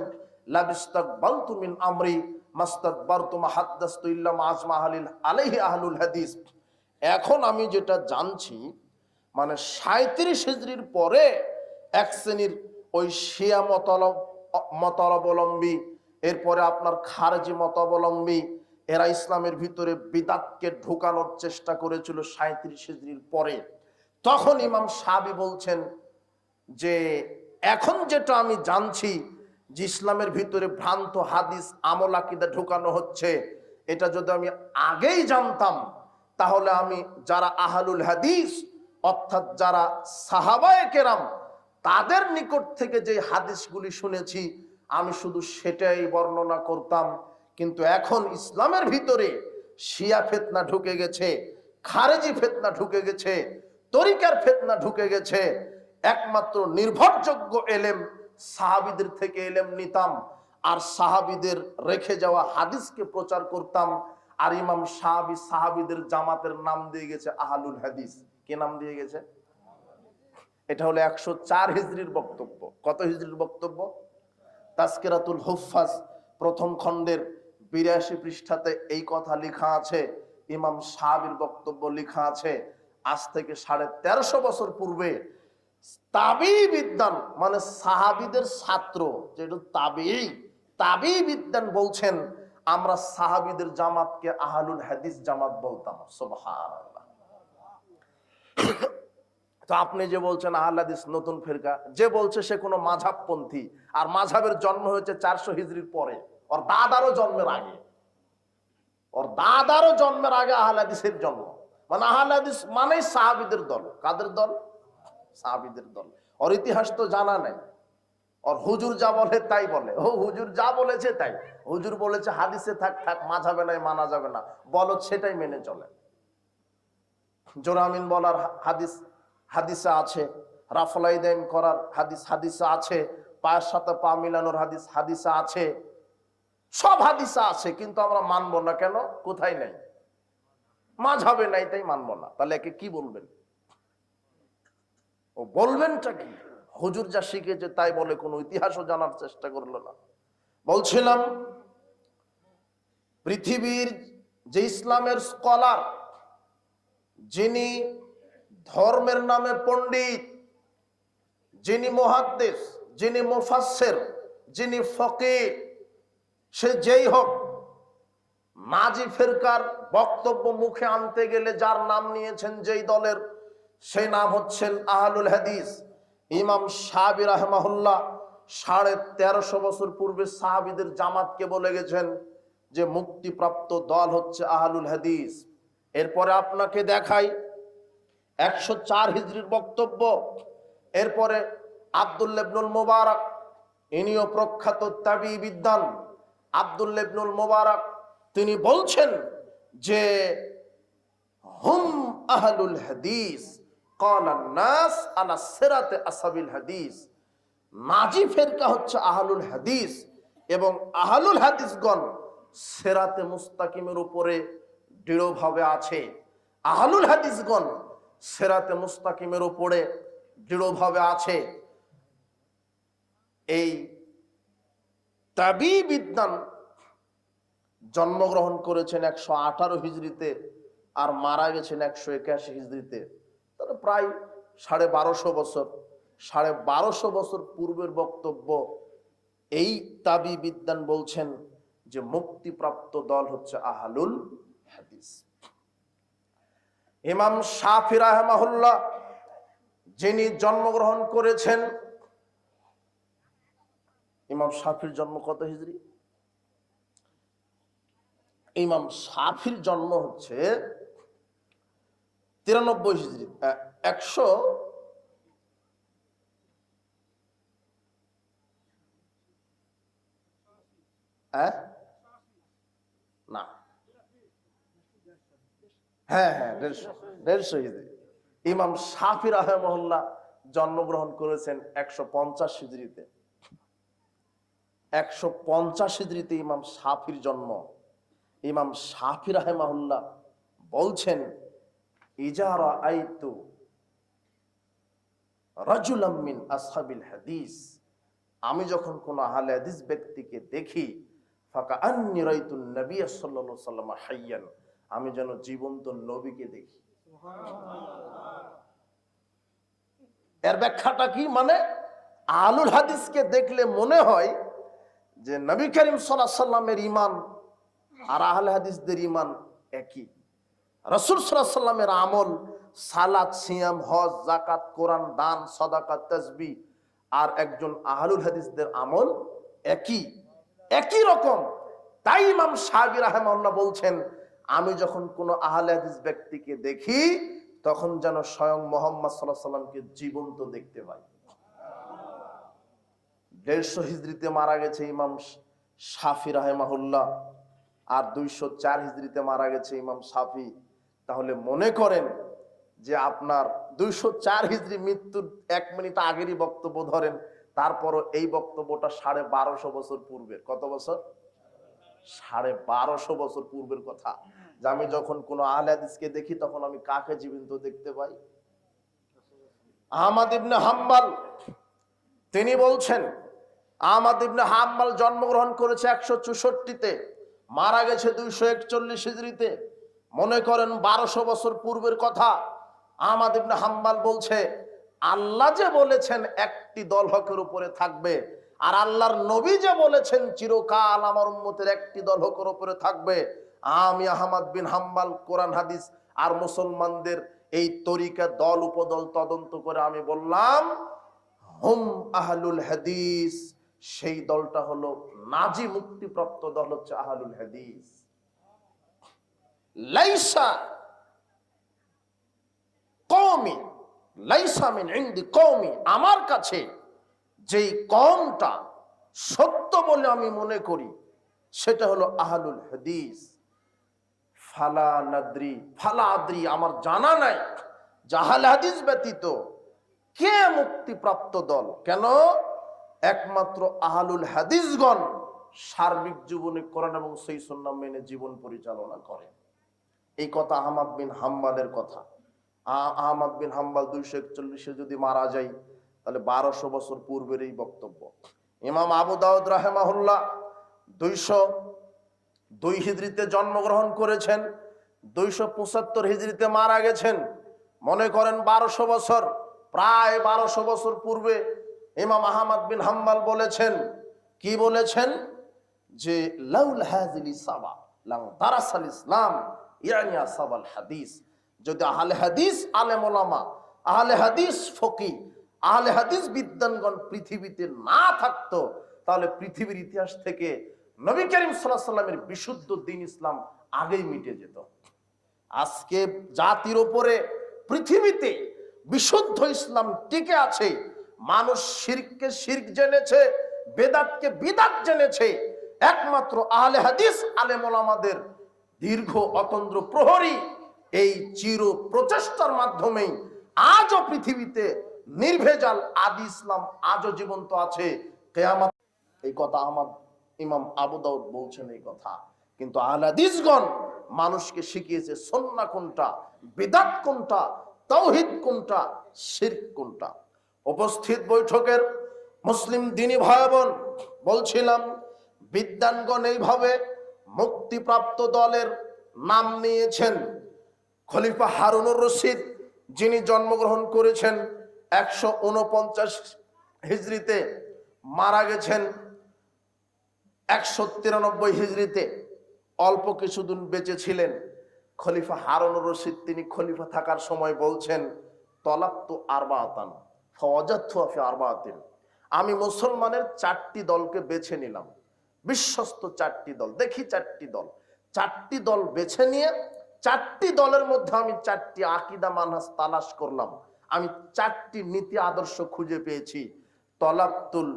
লাবিস্তাকবালতু মিন আমরি মাস্তাকবারতু মাহাদ্দাসতু ইল্লা মা'আজমা আলাইহি আহলুল হাদিস। এখন আমি যেটা জানছি, মানে 37 হিজরির পরে এক শ্রেণীর ওই শিয়া মতাবলম্বী, এরপরে আপনার খারেজি মতাবলম্বী, এরা ইসলামের ভিতরে বিদআতকে ঢোকানোর চেষ্টা করেছিল 37 হিজরির পরে। তখন ইমাম শাফি বলছেন যে এখন যেটা আমি জানছি যে ইসলামের ভিতরে ভ্রান্ত হাদিস, আমল, আকীদা ঢোকানো হচ্ছে, এটা যদি আমি আগেই জানতাম তাহলে আমি যারা আহলুল হাদিস অর্থাৎ যারা সাহাবায়ে কেরাম তাদের নিকট থেকে যে হাদিসগুলি শুনেছি আমি শুধু সেটাই বর্ণনা করতাম। কিন্তু এখন ইসলামের ভিতরে শিয়া ফিতনা ঢুকে গেছে, খারেজি ফিতনা ঢুকে গেছে, তরিকার ফিতনা ঢুকে গেছে। একমাত্র নির্ভরযোগ্য এলেম সাহাবীদের থেকে এলেম নিতাম আর সাহাবীদের রেখে যাওয়া হাদিসকে প্রচার করতাম। আর ইমাম শাফি সাহাবীদের জামাতের নাম দিয়ে গেছে আহলুল হাদিস। কে নাম দিয়ে গেছে? এটা হলো 104 হিজরির বক্তব্য। কত হিজরির বক্তব্য? তাজকিরাতুল হুফাজ প্রথম খণ্ডের 82 পৃষ্ঠাতে এই কথা লেখা আছে। ইমাম শাফির বক্তব্য লেখা আছে আজ থেকে 1350 বছর পূর্বে তাবি বিদ্যান, মানে সাহাবীদের ছাত্র, যেটা তাবি বিদ্যান বলছেন আমরা সাহাবীদের জামাতকে আহলুল হাদিস জামাত বলতাম। সুবহানাল্লাহ। তো আপনি যে বলছেন আহলে হাদিস নতুন ফিরকা, যে বলছে সে কোনো মাযহাবপন্থী, আর মাযহাবের জন্ম হয়েছে 400 হিজরির পরে, ওর দাদারও জন্মের আগে, ওর দাদারও জন্মের আগে আহলে হাদিসের জন্ম। মানে আহলে হাদিস মানেই সাহাবীদের দল। কাদের দল? সাহাবীদের দল। ওর ইতিহাস তো জানা নাই। ওর হুজুর যা বলে তাই বলে, ও হুজুর যা বলেছে তাই। হুজুর বলেছে হাদিসে থাক থাক, মাঝাবে নাই, মানা যাবে না, বলো সেটাই মেনে চলে। জোরামিন বলার হাদিস হাদিসে আছে, রাফলাই দাইন করার হাদিস হাদিসে আছে, পায়ের সাথে পা মিলানোর হাদিস হাদিসে আছে, সব হাদিসে আছে, কিন্তু আমরা মানবো না কেন? কোথায় নাই? মাঝাবে নাই তাই মানবো না। তাহলে একে কি বলবেন? ও বলবেনটা কি? হুজুর যা শিখেছে তাই বলে, কোনো ইতিহাসও জানার চেষ্টা করলো না। বলছিলাম পৃথিবীর যে ইসলামের স্কলার, যিনি ধর্মের নামে পণ্ডিত, যিনি মুহাদ্দিস, যিনি মুফাসসির, যিনি ফকিহ, সে যেই হোক, নাজি ফিরকার বক্তব্য মুখে আনতে গেলে যার নাম নিয়েছেন যেই দলের, সেই নাম হচ্ছেন আহলুল হাদিস। ইমাম শাফি রাহিমাহুল্লাহ 1350 বছর পূর্বে সাহাবীদের জামাতকে বলে গেছেন যে মুক্তিপ্রাপ্ত দল হচ্ছে আহলুল হাদিস। এরপরে আপনাকে দেখাই 104 হিজরির বক্তব্য। এরপরে আব্দুল্লাহ ইবনুল মুবারক, ইনিও প্রখ্যাত তাবি বিদ্বান। আব্দুল্লাহ ইবনুল মুবারক তিনি বলছেন যে হুম আহলুল হাদিস ক্বালান নাস আলা সিরাতে আসহাবিল হাদিস। নাজি ফিরকা হচ্ছে আহলুল হাদিস এবং আহলুল হাদিসগণ সিরাতে মুস্তাকিমের উপরে দৃঢ়ভাবে আছে। আহলুল হাদিসগণ সিরাতে মুস্তাকিমের উপরে দৃঢ়ভাবে আছে। এই তাবিঈ বিদ্যান জন্মগ্রহণ করেছেন 118 হিজরিতে আর মারা গেছেন 181 হিজরিতে, তাহলে প্রায় 1250 বছর। 1250 বছর পূর্বের বক্তব্য। এই তাবিঈ বিদ্যান বলছেন যে মুক্তিপ্রাপ্ত দল হচ্ছে আহলুল হাদিস। ইমাম শাফি রাহিমাহুল্লাহ যিনি জন্মগ্রহণ করেছেন, ইমাম শাফির জন্ম কত হিজরি? ইমাম শাফির জন্ম হচ্ছে 93 হিজরি, 100 না, হ্যাঁ হ্যাঁ 150 হিজরি। ইমাম শাফি রাহিমাহুল্লাহ জন্মগ্রহণ করেছেন 150 হিজরিতে। 150 হিজরিতে ইমাম শাফির জন্ম। ইমাম শাফি রাহিমাহুল্লাহ বলছেন, ইজা রাআইতু রাজুলাম মিন আসহাবিল হাদিস, আমি যখন কোন আহলে হাদিস ব্যক্তিকে দেখি, ফাকাআন্নী রাআইতুন নবী সাল্লাল্লাহু আলাইহি ওয়াসাল্লাম হাইয়ান, আমি যেন জীবন্ত নবীকে দেখি। এর ব্যাখ্যাটা কি? মানে আহলুল হাদিসকে দেখলে মনে হয় যে নবী করিম সাল্লাল্লাহু আলাইহি ওয়াসাল্লামের ঈমান আর আহলে হাদিসদের ঈমান একই। রাসূল সাল্লাল্লাহু আলাইহি ওয়াসাল্লামের আমল, সালাত, সিয়াম, হজ, যাকাত, কোরআন, দান, সাদাকা, তাসবিহ, আর একজন আহলুল হাদিসদের আমল একই রকম। তাই ইমাম শাফি রাহিমাহুল্লাহ বলছেন, আমি যখন কোন আহলে হাদিস ব্যক্তিকে দেখি তখন যেন স্বয়ং মুহাম্মদ সাল্লাল্লাহু আলাইহি ওয়াসাল্লামকে জীবন্ত দেখতে পাই। 150 হিজরিতে মারা গেছে ইমাম শাফি রাহিমাহুল্লাহ, আর 204 হিজরিতে মারা গেছে ইমাম শাফি। তাহলে মনে করেন যে আপনার 204 হিজরি মৃত্যুর 1 মিনিট আগেরই বক্তব্য ধরেন, তারপরও এই বক্তব্যটা 1250 বছর পূর্বের। কত বছর? 1250 বছর পূর্বের কথা। যে আমি যখন কোন আহলে হাদিসকে দেখি তখন আমি কাকে জীবন্ত দেখতে পাই? আহমদ ইবনে হাম্বল তিনি বলছেন, আহমদ ইবনে হাম্বল জন্মগ্রহণ করেছে 164-তে, মারা গেছে 241 হিজরিতে। মনে করেন 1200 বছর পূর্বের কথা। আহমদ ইবনে হাম্বল বলছে, আল্লাহ যে বলেছেন একটি দল হকের উপরে থাকবে, আর আল্লাহর নবী যে বলেছেন চিরকাল আমার উম্মতের একটি দল হকের উপরে থাকবে, আমি আহমদ বিন হাম্বল কোরআন হাদিস আর মুসলমানদের এই তরিকা দল উপদল তদন্ত করে আমি বললাম হুম আহলুল হাদিস, সেই দলটা হলো নাজি মুক্তিপ্রাপ্ত দল হচ্ছে আহলুল হাদিস। লাইসা কওমি লাইসা মিন ইনদি কওমি, আমার কাছে যেই কওমটা সত্য বলে আমি মনে করি সেটা হলো আহলুল হাদিস। ফালা আদ্রি, আমার জানা নাই যে আহলে হাদিস ব্যতীত কে মুক্তিপ্রাপ্ত দল। কেন? একমাত্র আহলুল হাদিসগণ সার্বিক জীবনে কোরআন এবং সহিহ সুন্নাহ মেনে জীবন পরিচালনা করে। এই কথা আহমদ বিন হাম্বলের কথা। আহমদ বিন হাম্বল 241-এ যদি মারা যায় তাহলে 1200 বছর পূর্বের এই বক্তব্য। ইমাম আবু দাউদ রাহিমাহুল্লাহ 202 হিজরিতে জন্মগ্রহণ করেছেন, 275 হিজরিতে মারা গেছেন। মনে করেন 1200 বছর, প্রায় 1200 বছর পূর্বে ইমাম আহমদ বিন হাম্বল বলেছেন, কি বলেছেন? যে লাউল হাযিল সাবা লাম দারাসাল ইসলাম ইয়ানি আসহাবুল হাদিস, যদি আহলে হাদিস আলেম ওলামা, আহলে হাদিস ফকিহ, আহলে হাদিস বিদ্বানগণ পৃথিবীতে না থাকতো তাহলে পৃথিবীর ইতিহাস থেকে নবী করিম সাল্লাল্লাহু আলাইহি ওয়াসাল্লামের বিশুদ্ধ দ্বীন ইসলাম আগেই মিটে যেত। আজকে জাতির উপরে পৃথিবীতে বিশুদ্ধ ইসলাম টিকে আছে। মানুষ শিরককে শিরক জেনেছে, বেদাতকে বিদাত জেনেছে। একমাত্র আহলে হাদিস আলেম ওলামাদের দীর্ঘ অতন্দ্র প্রহরী এই চির প্রচেষ্টার মাধ্যমেই আজও পৃথিবীতে নির্ভেজাল আদি ইসলাম আজও জীবন্ত আছে কিয়ামত। এই কথা ইমাম আবু দাউদ বলছেন এই কথা। কিন্তু আহলে হাদিসগণ মানুষকে শিখিয়েছে সুন্নাহ কোনটা, বিদআত কোনটা, তাওহীদ কোনটা, শিরক কোনটা। উপস্থিত বৈঠকের মুসলিম দিনী ভাই বোন, বলছিলাম বিদ্বানগণ এইভাবে মুক্তিপ্রাপ্ত দলের নাম নিয়েছেন। খলিফা হারুনুর রশিদ, যিনি জন্মগ্রহণ করেছেন 149 হিজরিতে, মারা গেছেন 193 হিজরিতে, অল্প কিছুদিন বেঁচে ছিলেন। খলিফা হারুনুর রশিদ তিনি খলিফা থাকার সময় বলছেন, তলাক্তু আরবাতান ফাওয়াজাতু ফি আরবাতিন, আমি মুসলমানের 4টি দলকে বেছে নিলাম, বিশ্বস্ত 4টি দল, দেখি 4টি দল, 4টি দল বেছে নিয়ে 4টি দলের মধ্যে আমি 4টি আকীদা মানহাজ তালাশ করলাম, আমি 4টি নীতি আদর্শ খুঁজে পেয়েছি। তলাক্তুল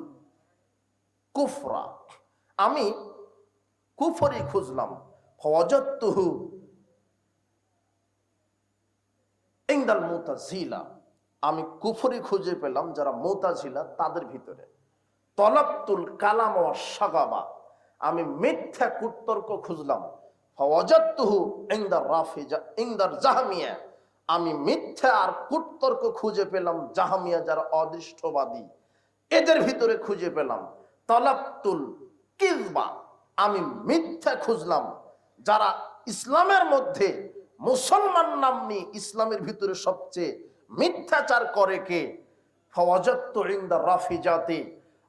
কুফরা, আমি কুফরি খুঁজলাম। ফাওয়াজাতুহু ইনদাল মুতাজিলা, আমি কুফরি খুঁজে পেলাম যারা মুতাজিলা তাদের ভিতরে। তলাক্তুল কালাম ওয়া শাগাবা, আমি মিথ্যা কুতর্ক খুঁজলাম। ফাওয়াজাতুহু ইনদার রাফিজা ইনদার জাহমিয়া, আমি মিথ্যা আর কুতর্ক খুঁজে পেলাম জাহমিয়া যারা অদৃষ্টবাদী, এদের ভিতরে খুঁজে পেলাম। তলাক্তুল কিযবা, আমি মিথ্যা খুঁজলাম যারা ইসলামের মধ্যে মুসলমান নাম নিয়ে ইসলামের ভিতরে সবচেয়ে মিথ্যাচার করে কে। ফাওয়াজাতু ইনদা রাফিজাতি,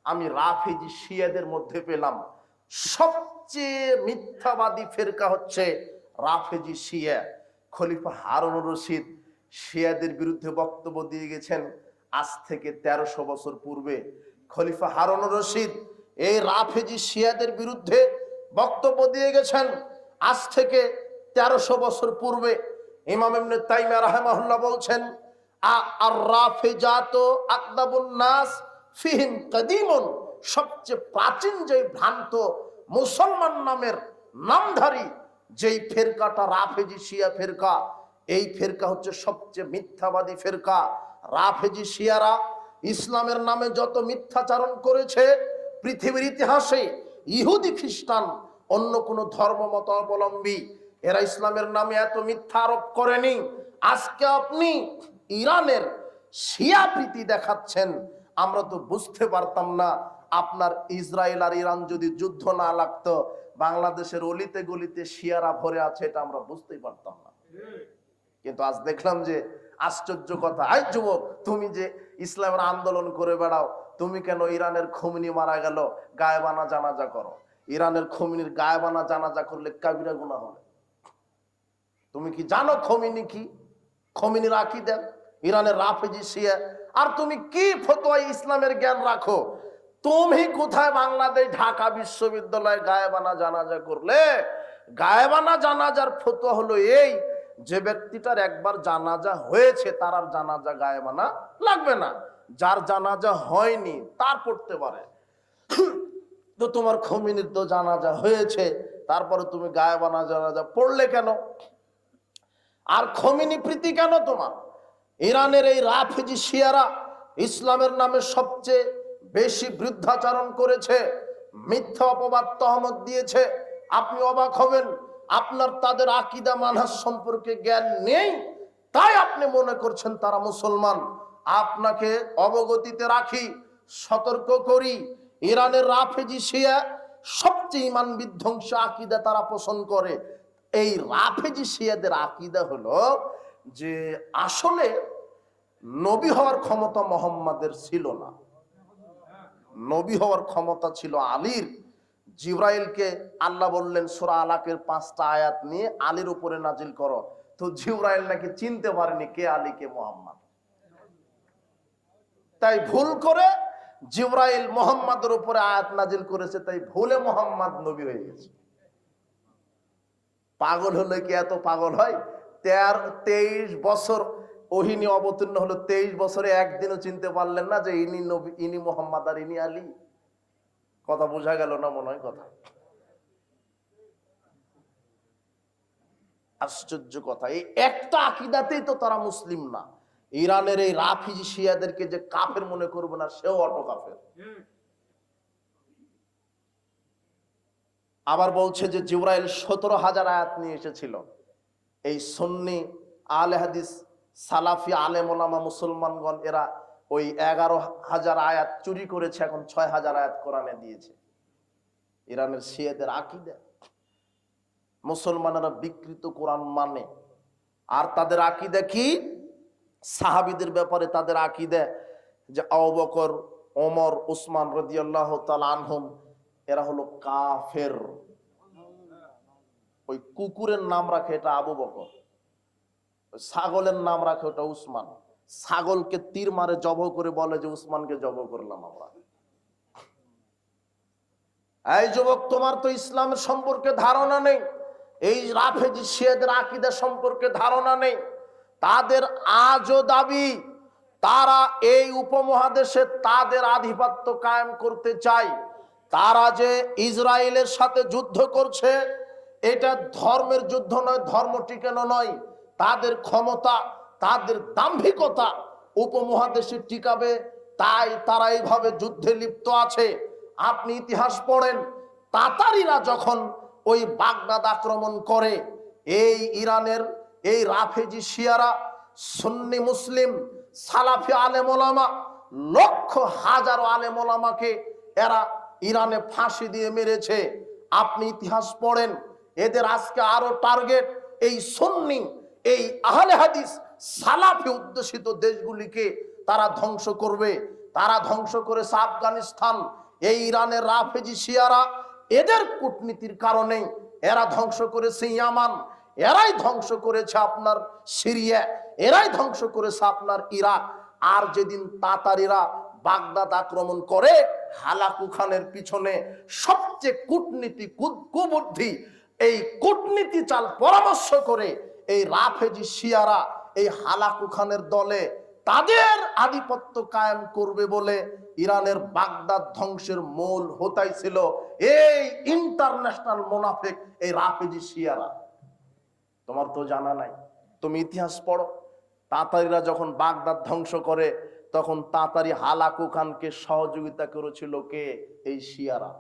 আমি রাফিজি শিয়াদের মধ্যে পেলাম সবচেয়ে মিথ্যাবাদী ফেরকা হচ্ছে রাফিজি শিয়া। খলিফা হারুনুর রশিদ শিয়াদের বিরুদ্ধে বক্তব্য দিয়ে গেছেন আজ থেকে 1300 বছর পূর্বে। খলিফা হারুনুর রশিদ এই রাফিজি শিয়াদের বিরুদ্ধে বক্তব্য দিয়ে গেছেন আজ থেকে 1300 বছর পূর্বে। ইমাম ইবনে তাইমিয়া রাহিমাহুল্লাহ বলছেন, আর রাফিজাতু আকদাবুন নাস ফিহিম কাদিমুন, সবচেয়ে প্রাচীন যেই ভ্রান্ত মুসলমান নামের নামধারী যেই ফেরকাটা রাফেজি শিয়া ফেরকা, এই ফেরকা হচ্ছে সবচেয়ে মিথ্যাবাদী ফেরকা। রাফেজি শিয়ারা ইসলামের নামে যত মিথ্যাচারণ করেছে পৃথিবীর ইতিহাসে, ইহুদি খ্রিস্টান অন্য কোনো ধর্ম মত অবলম্বী এরা ইসলামের নামে এত মিথ্যা আরোপ করেনি। আজকে আপনি ইরানের শিয়া প্রীতি দেখাচ্ছেন, আমরা তো বুঝতে পারতাম না আপনার ইসরায়েল আর ইরান যদি যুদ্ধ না লাগতো বাংলাদেশের অলিতে গলিতে শিয়ারা ভরে আছে, এটা আমরা বুঝতেই পারতাম না। কিন্তু আজ দেখলাম যে আশ্চর্য কথা, আই যুবক তুমি যে ইসলামের আন্দোলন করে বেড়াও, তুমি কেন ইরানের খোমেনি মারা গেল গায়েবানা জানাজা করো? ইরানের খোমেনির গায়েবানা জানাজা করলে কাবিরা গুনাহ হবে। তুমি কি জানো খোমেনি কি? খোমেনির আকীদা, ইরানের রাফেজি শিয়া, আর তুমি কি ফতোয়া ইসলামের জ্ঞান রাখো? তুমি কোথায় বাংলাদেশ ঢাকা বিশ্ববিদ্যালয়ে গায়েবানা জানাজা করলে? গায়েবানা জানাজার ফতোয়া হলো এই, যে ব্যক্তিটার একবার জানাজা হয়েছে তার আর জানাজা গায়েবানা লাগবে না, যার জানাজা হয়নি তার পড়তে পারে। তো তোমার খোমেনির তো জানাজা হয়েছে, তারপরে তুমি গায়েবানা জানাজা পড়লে কেন? আর খোমেনি প্রীতি কেন তোমার? ইরানের এই রাফেজি শিয়ারা ইসলামের নামে সবচেয়ে বেশি বৃদ্ধাচারণ করেছে, মিথ্যা অপবাদ তহমত দিয়েছে। আপনি অবাক হবেন, আপনার তাদের আকীদা মানহাজ সম্পর্কে জ্ঞান নেই, তাই আপনি মনে করছেন তারা মুসলমান। আপনাকে অবগতিতে রাখি, সতর্ক করি, ইরানের রাফেজি শিয়া সবচেয়ে ঈমান বিধ্বংসী আকীদা তারা পোষণ করে। এই রাফেজি শিয়াদের আকীদা হলো যে আসলে নবী হওয়ার ক্ষমতা মুহাম্মাদের ছিল না, নবী হওয়ার ক্ষমতা ছিল আলীর। জিবরাইলকে আল্লাহ বললেন সূরা আলাকের 5টা আয়াত নিয়ে আলীর উপরে নাজিল করো, তো জিবরাইল নাকি চিনতে পারেনি কে আলী কে মুহাম্মদ, তাই ভুল করে জিবরাইল মুহাম্মাদের উপরে আয়াত নাজিল করেছে, তাই ভুলে মুহাম্মদ নবী হয়ে গেছে। পাগল হলে কি এত পাগল হয়? 23 বছর ওহিনী অবতীর্ণ হলো, 23 বছরে একদিনও চিনতে পারলেন না যে ইনি নবী, ইনি মুহাম্মদ আর ইনি আলী? কথা বোঝা গেল না মনে হয়? কথা আশ্চর্য কথা, এই একটা আকীদাতেই তো তারা মুসলিম না। ইরানের এই রাফিজি শিয়াদেরকে যে কাফের মনে করবে না, সেও অটো কাফের। আবার বলছে যে জিবরাইল 17,000 আয়াত নিয়ে এসেছিল। এই সুন্নি আলে হাদিস সালাফি আলেম ওলামা মুসলমানগণ এরা ওই 11,000 আয়াত চুরি করেছে, এখন 6,000 আয়াত কোরআনে দিয়েছে। ইরানের শিয়াদের আকীদা। মুসলমানেরা বিকৃত কোরআন মানে, আর তাদের আকীদা কি? সাহাবীদের ব্যাপারে তাদের আকীদা যে আবু বকর, ওমর, উসমান রাদিয়াল্লাহু তাআলা আনহুম এরা হলো কাফের। ওই কুকুরের নাম রাখে এটা আবু বকর, ছাগলের নাম রাখে ওটা উসমান। ছাগলকে তীর মারে জবাই করে বলে যে উসমানকে জবাই করলাম আমরা। এই যুবক, তোমার তো ইসলামের সম্পর্কে ধারণা নেই, এই রাফেজি শিয়াদের আকীদা সম্পর্কে ধারণা নেই। তাদের আজও দাবি তারা এই উপমহাদেশে তাদের আধিপত্য কায়েম করতে চায়। তারা যে ইসরায়েলের সাথে যুদ্ধ করছে এটা ধর্মের যুদ্ধ নয়, ধর্ম টিকানো নয়। তাদের ক্ষমতা, তাদের দাম্ভিকতা উপমহাদেশে টিকাবে, তাই তারা এইভাবে যুদ্ধে লিপ্ত আছে। আপনি ইতিহাস পড়েন, তাতারিরা যখন ওই বাগদাদ আক্রমণ করে, এই ইরানের এই রাফেজি শিয়ারা, সুন্নি মুসলিম সালাফি আলেম ওলামা, লক্ষ হাজারো আলেম ওলামাকে এরা ইরানে ফাঁসি দিয়ে মেরেছে। আপনি ইতিহাস পড়েন, এদের আজকে আরো টার্গেট এই সুন্নি, এই আহলে হাদিস সালাফি উদ্দেশিত দেশগুলিকে তারা ধ্বংস করবে। তারা ধ্বংস করেছে আফগানিস্তান। এই ইরানের রাফেজি শিয়ারা এদের কূটনীতির কারণে এরা ধ্বংস করেছে ইয়ামান, এরাই ধ্বংস করেছে আপনার সিরিয়া, এরাই ধ্বংস করেছে আপনার ইরাক। আর যেদিন তাতারিরা বাগদাদ আক্রমণ করে, হালাকু খানের পিছনে সবচেয়ে কূটনীতি কুবুদ্ধি, এই কূটনীতি চাল পরামর্শ করে এই রাফেজি শিয়ারা এই হালাকু খানের দলে তাদের আধিপত্য কায়েম করবে বলে ইরানের বাগদাদ ধ্বংসের মূল হোতাই ছিল এই ইন্টারন্যাশনাল মুনাফিক এই রাফেজি শিয়ারা। তোমার তো জানা নাই, তুমি ইতিহাস পড়ো। তাতারিরা যখন বাগদাদ ধ্বংস করে তখন তাতারি হালাকু খানকে সহযোগিতা করেছিল কে? এই শিয়ারা।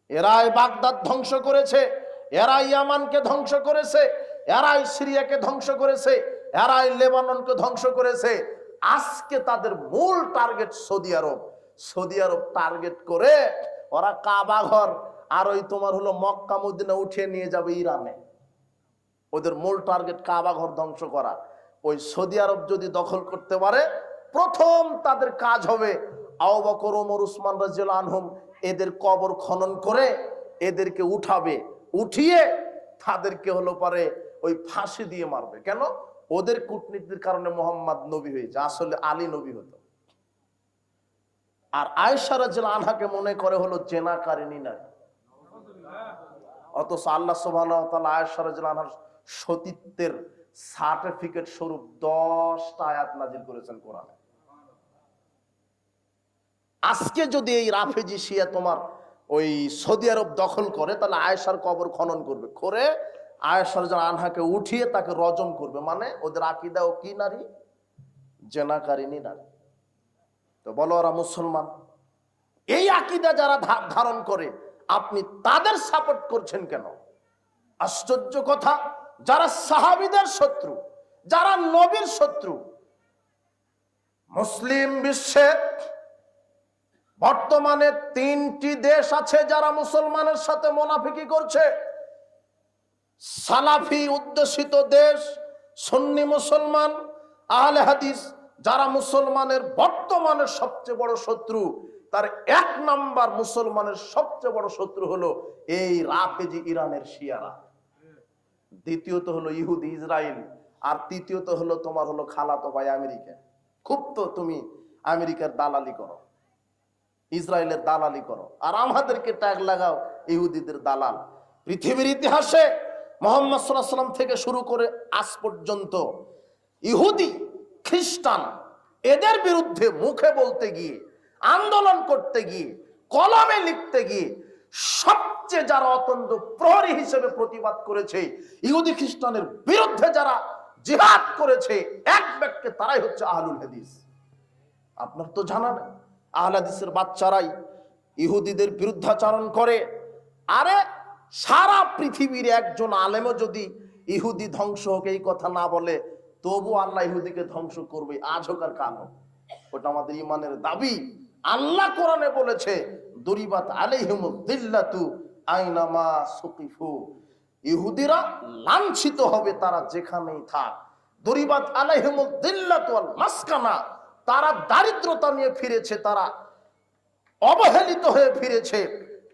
এরাই বাগদাদ ধ্বংস করেছে, এরাই ইয়ামানকে ধ্বংস করেছে, এরাই সিরিয়াকে ধ্বংস করেছে, এরাই লেবাননকে ধ্বংস করেছে। আজকে তাদের মূল টার্গেট সৌদি আরব। সৌদি আরব টার্গেট করে ওরা কাবা ঘর আর ওই তোমার হলো মক্কা মদিনা উঠিয়ে নিয়ে যাবে ইরানে। ওদের মূল টার্গেট কাবা ঘর ধ্বংস করা। ওই সৌদি আরব যদি দখল করতে পারে, প্রথম তাদের কাজ হবে আবু বকর, ওমর, উসমান রাদিয়াল্লাহু আনহুম এদের কবর খনন করে এদেরকে উঠাবে, উঠিয়ে তাদেরকে হলো পারে ওই ফাঁসি দিয়ে মারবে। কেন? ওদের কূটনীতির কারণে মোহাম্মদ নবী হয়েছে, আসলে আলী নবী হতো। আর আয়েশা রাদিয়াল্লাহু আনহাকে মনে করে হলো জেনাকারিনী নারী, অথচ আল্লাহ সুবহানাহু ওয়া তাআলা আয়েশা রাদিয়াল্লাহু আনহার সতীত্বের সার্টিফিকেট স্বরূপ 10টা আয়াত নাজিল করেছেন কোরআনে। আজকে যদি এই রাফেজি শিয়া তোমার ওই সৌদি আরব দখল করে, তাহলে আয়েশার কবর খনন করবে, করে আয়েশা রাদিয়াল্লাহু আনহাকে উঠিয়ে তাকে রজম করবে। মানে ওদের আকীদা ও কি নারী? জেনাকারিনী নারী। তো বলো ওরা মুসলমান? এই আকীদা যারা ধারণ করে আপনি তাদের সাপোর্ট করছেন কেন? আশ্চর্য কথা। যারা সাহাবীদের শত্রু, যারা নবীর শত্রু, মুসলিম বিশ্বে বর্তমানে 3টি দেশ আছে যারা মুসলমানের সাথে মুনাফিকি করছে। সালাফি উদ্দেশিত দেশ, সুন্নি মুসলমান, আহলে হাদিস যারা মুসলমানের বর্তমানের সবচেয়ে বড় শত্রু, তার 1 নাম্বার মুসলমানের সবচেয়ে বড় শত্রু হলো এই রাফেজি ইরানের শিয়ারা। দ্বিতীয়ত হলো ইহুদি ইসরায়েল, আর তৃতীয়ত হলো তোমার হলো খালাতো ভাই আমেরিকা। খুব তো তুমি আমেরিকার দালালি করো, ইসরায়েলের দালালি করো, আর আমাদেরকে ট্যাগ লাগাও ইহুদিদের দালাল। পৃথিবীর ইতিহাসে মুহাম্মদ সাল্লাল্লাহু আলাইহি ওয়াসাল্লাম থেকে শুরু করে আজ পর্যন্ত ইহুদি, খ্রিস্টান এদের বিরুদ্ধে মুখে বলতে গিয়ে, আন্দোলন করতে গিয়ে, কলমে লিখতে গিয়ে সবচেয়ে যারা অত্যন্ত প্রহরী হিসেবে প্রতিবাদ করেছে, ইহুদি খ্রিস্টানের বিরুদ্ধে যারা জিহাদ করেছে, এক ব্যক্তি তারাই হচ্ছে আহলুল হাদিস। আপনার তো জানা নেই, আহলে হাদিসের বাচ্চারাই ইহুদিদের বিরুদ্ধাচরণ করে। আরে সারা পৃথিবীর একজন আলেমও যদি ইহুদি ধ্বংস হোক এই কথা না বলে, তবু আল্লাহ ইহুদিকে ধ্বংস করবে, আজ হোক আর কাল হোক। ওটা আমাদের ইমানের দাবি। আল্লাহ কোরআনে বলেছে দরিবাত আলাইহিমুদ দিল্লাতু আইনামা সুকিফু, ইহুদিরা লাঞ্ছিত হবে তারা যেখানেই থাক। দরিবাত আলাইহিমুদ দিল্লাতু ওয়াল মাসকানা, তারা দারিদ্রতা নিয়ে ফিরেছে, তারা অবহেলিত হয়ে ফিরেছে,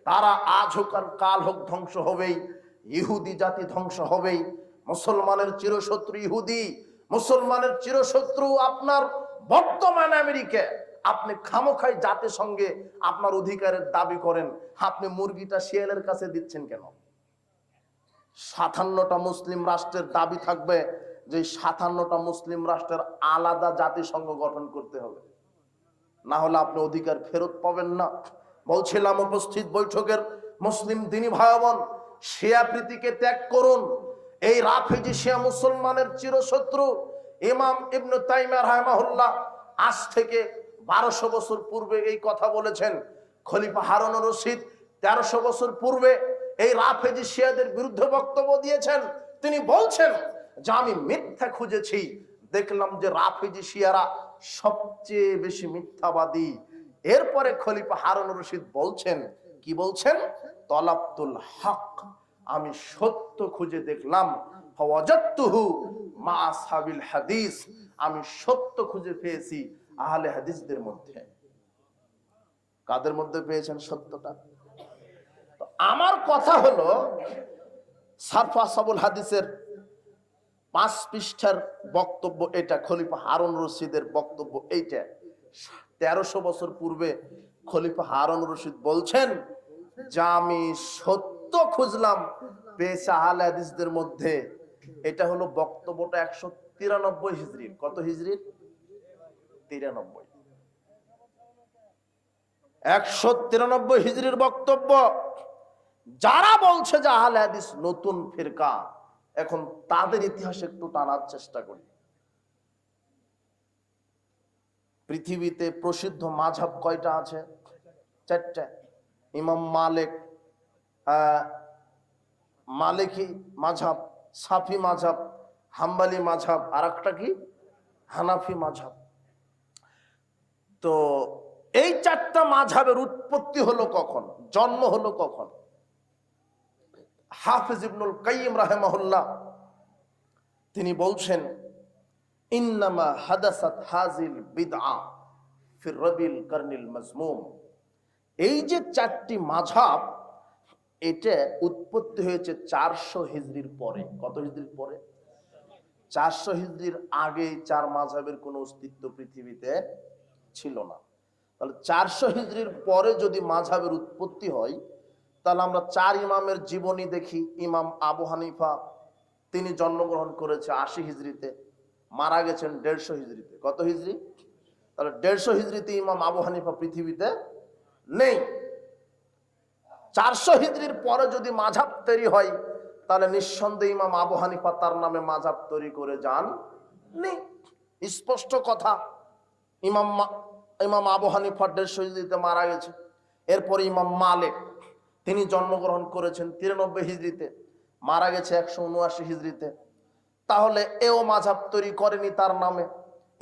তারা আজ হোক আর কাল হোক ধ্বংস হবেই। ইহুদি জাতি ধ্বংস হবেই। মুসলমানের চিরশত্রু ইহুদি, মুসলমানের চিরশত্রু আপনার বর্তমান আমেরিকা। আপনি খামোখাই জাতিসংঘে আপনার অধিকারের দাবি করেন, আপনি মুরগিটা শিয়ালের কাছে দিচ্ছেন কেন? 57টা মুসলিম রাষ্ট্রের দাবি থাকবে যে 57টা মুসলিম রাষ্ট্রের আলাদা জাতিসংঘ গঠন করতে হবে, না হলে আপনি অধিকার ফেরত পাবেন না। বলছিলাম উপস্থিত বৈঠকের মুসলিম দিনী ভাই বোন, শিয়া প্রীতিকে ত্যাগ করুন। এই রাফেজি শিয়া মুসলমানের চিরশত্রু। ইমাম ইবনে তাইমিয়া রাহিমাহুল্লাহ আজ থেকে 1200 বছর পূর্বে এই কথা বলেছেন। খলিফা হারুন রশিদ 1300 বছর পূর্বে এই রাফেজি শিয়াদের বিরুদ্ধে বক্তব্য দিয়েছেন। তিনি বলছেন যে আমি মিথ্যা খুঁজেছি, দেখলাম যে রাফেজি শিয়ারা সবচেয়ে বেশি মিথ্যাবাদী। এরপরে খলিফা হারুন রশিদ বলছেন, কি বলছেন? তলাবতুল হক, আমি সত্য খুঁজে দেখলাম। ফাওয়াজাতুহু মা আসহাবিল হাদিস, আমি সত্য খুঁজে পেয়েছি আহলে হাদিসদের মধ্যে। কাদের মধ্যে পেয়েছেন সত্যটা? আমার কথা হলো সারফা সাবুল হাদিসের 5 পৃষ্ঠার বক্তব্য এটা, খলিফা হারুন রশিদের বক্তব্য এইটা। 1300 বছর পূর্বে খলিফা হারুন রশিদ বলছেন যে আমি সত্য খুঁজলাম পেয়েছি আহলে হাদিসদের মধ্যে। এটা হলো বক্তব্যটা 193 হিজরি। কত হিজরি? 93। 193 হিজরির বক্তব্য। যারা বলছে যে আহলে হাদিস নতুন ফিরকা, এখন তাদের ইতিহাস একটু টানার চেষ্টা করি। পৃথিবীতে প্রসিদ্ধ মাযহাব কয়টা আছে? 4টা। ইমাম মালিক, মালিকি মাযহাব, শাফি মাযহাব, হাম্বলি মাযহাব, আর একটা কি হানাফি মাযহাব। তো এই 4টা মাযহাবের উৎপত্তি হলো কখন, জন্ম হলো কখন? হাফিজ ইবনুল কাইয়িম রাহিমাহুল্লাহ তিনি বলছেন ইন্নামা হাদাসাত হাযিল বিদআ ফি রাবিল কারনিল মাজমুম। এই যে 4টি মাযহাব, এটা উৎপত্তি হয়েছে 400 হিজরির পরে। কত হিজরির পরে? 400 হিজরির আগে 4 মাযহাবের কোনো অস্তিত্ব পৃথিবীতে ছিল না। তাহলে 400 হিজরির পরে যদি মাযহাবের উৎপত্তি হয়, তাহলে আমরা 4 ইমামের জীবনী দেখি। ইমাম আবু হানিফা তিনি জন্মগ্রহণ করেছে 80 হিজরিতে, মারা গেছেন 150 হিজরিতে। কত হিজরি? তাহলে 150 হিজরিতে ইমাম আবু হানিফা পৃথিবীতে নেই। 400 হিজরির পরে যদি মাযহাব তৈরি হয়, তাহলে নিঃসন্দেহে ইমাম আবু হানিফা তার নামে মাযহাব তৈরি করে যান নি। স্পষ্ট কথা। ইমাম আবু হানিফা 150 হিজরিতে মারা গেছে। এরপরে ইমাম মালিক তিনি জন্মগ্রহণ করেছেন 93 হিজরিতে, মারা গেছে 179 হিজরিতে। তাহলে এও মাযহাব তৈরি করেনি তার নামে।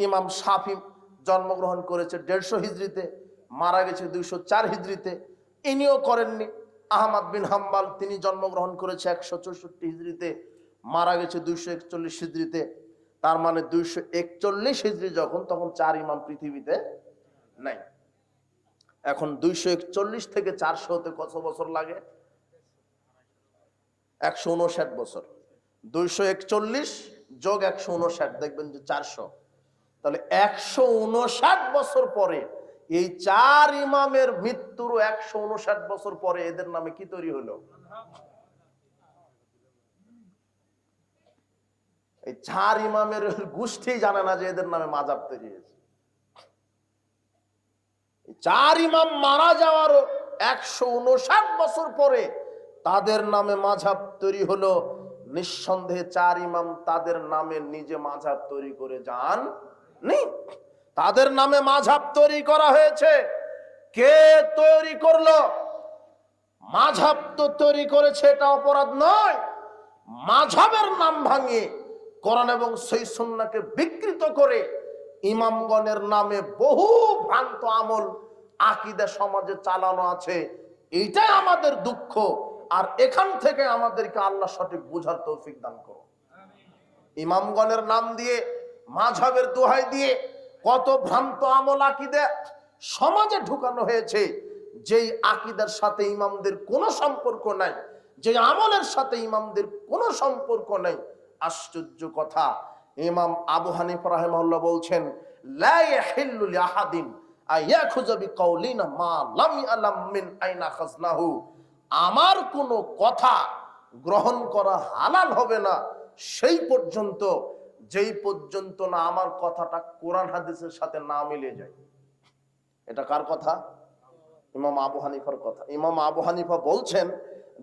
ইমাম শাফি জন্মগ্রহণ করেছে 150 হিজরিতে, মারা গেছে 204 হিজরিতে, ইনিও করেননি। আহমদ বিন হাম্বল তিনি জন্মগ্রহণ করেছে 164 হিজরিতে, মারা গেছে 241 হিজরিতে। তার মানে 241 হিজরি যখন, তখন 4 ইমাম পৃথিবীতে নাই। এখন 241 থেকে 400 হতে কত বছর লাগে? 159 বছর। 241 যোগ 159, দেখবেন যে 400। তাহলে 159 বছর পরে, এই 4 ইমামের মৃত্যুর 159 বছর পরে এদের নামে কি তৈরি হলো? এই 4 ইমামের গোষ্ঠী জানে না যে এদের নামে মাযহাব তৈরি হয়েছে। 4 ইমাম মারা যাওয়ার 159 বছর পরে তাদের নামে মাযহাব তৈরি হলো। নিঃসন্দেহে 4 ইমাম তাদের নামে নিজে মাযহাব তৈরি করে যান নি। তাদের নামে মাযহাব তৈরি করা হয়েছে। কে তৈরি করলো? মাযহাব তো তৈরি করেছে, এটা অপরাধ নয়। মাযহাবের নাম ভাঙিয়ে কোরআন এবং সহিহ সুন্নাহকে বিকৃত করে ইমামগণের নামে বহু ভ্রান্ত আমল আকীদা সমাজে চালানো আছে। এইটাই আমাদের দুঃখ। আর এখান থেকে আমাদেরকে আল্লাহ সঠিক বুঝার তৌফিক দান করো। ইমামগণের নাম দিয়ে, মাযহাবের দোহাই দিয়ে কত ভ্রান্ত আমল আকীদা সমাজে ঢুকানো হয়েছে, যেই আকীদার সাথে ইমামদের কোনো সম্পর্ক নাই, যে আমলের সাথে ইমামদের কোনো সম্পর্ক নাই। আশ্চর্য কথা, ইমাম আবু হানিফা রাহিমাহুল্লাহ বলছেন, লা ইয়াহিল্লু লিআহাদিন আয়াখুযা বিকাউলিনা মা লাম ইয়ালাম মিন আইনা খাজনাহু। আমার কোনো কথা গ্রহণ করা হালাল হবে না সেই পর্যন্ত, যেই পর্যন্ত না আমার কথাটা কোরআন হাদিসের সাথে না মিলে যায়। এটা কার কথা? ইমাম আবু হানিফার কথা। ইমাম আবু হানিফা বলছেন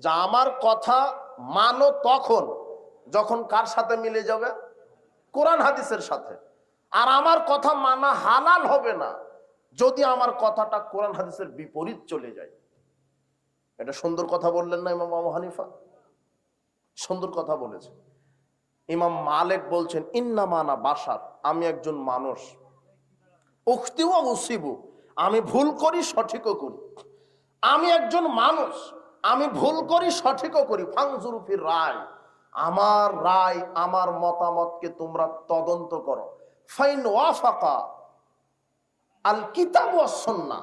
যে আমার কথা মানো তখন যখন কার সাথে মিলে যাবে? কোরআন হাদিসের সাথে। আর আমার কথা মানা হালাল হবে না যদি আমার কথাটা কোরআন হাদিসের বিপরীত চলে যায়। এটা সুন্দর কথা বললেন না ইমাম আবু হানিফা? সুন্দর কথা বলেছেন। ইমাম মালিক বলছেন, ইন্নামানা বাশার, আমি একজন মানুষ, উখতি ওয়া উসিবু, আমি ভুল করি সঠিকও করি। আমি একজন মানুষ, আমি ভুল করি সঠিকও করি। ফানজুরু ফির রায়, আমার রায়, আমার মতামতকে তোমরা তদন্ত করো। ফাইন ওয়াফাকা আল কিতাব ওয়াস সুন্নাহ,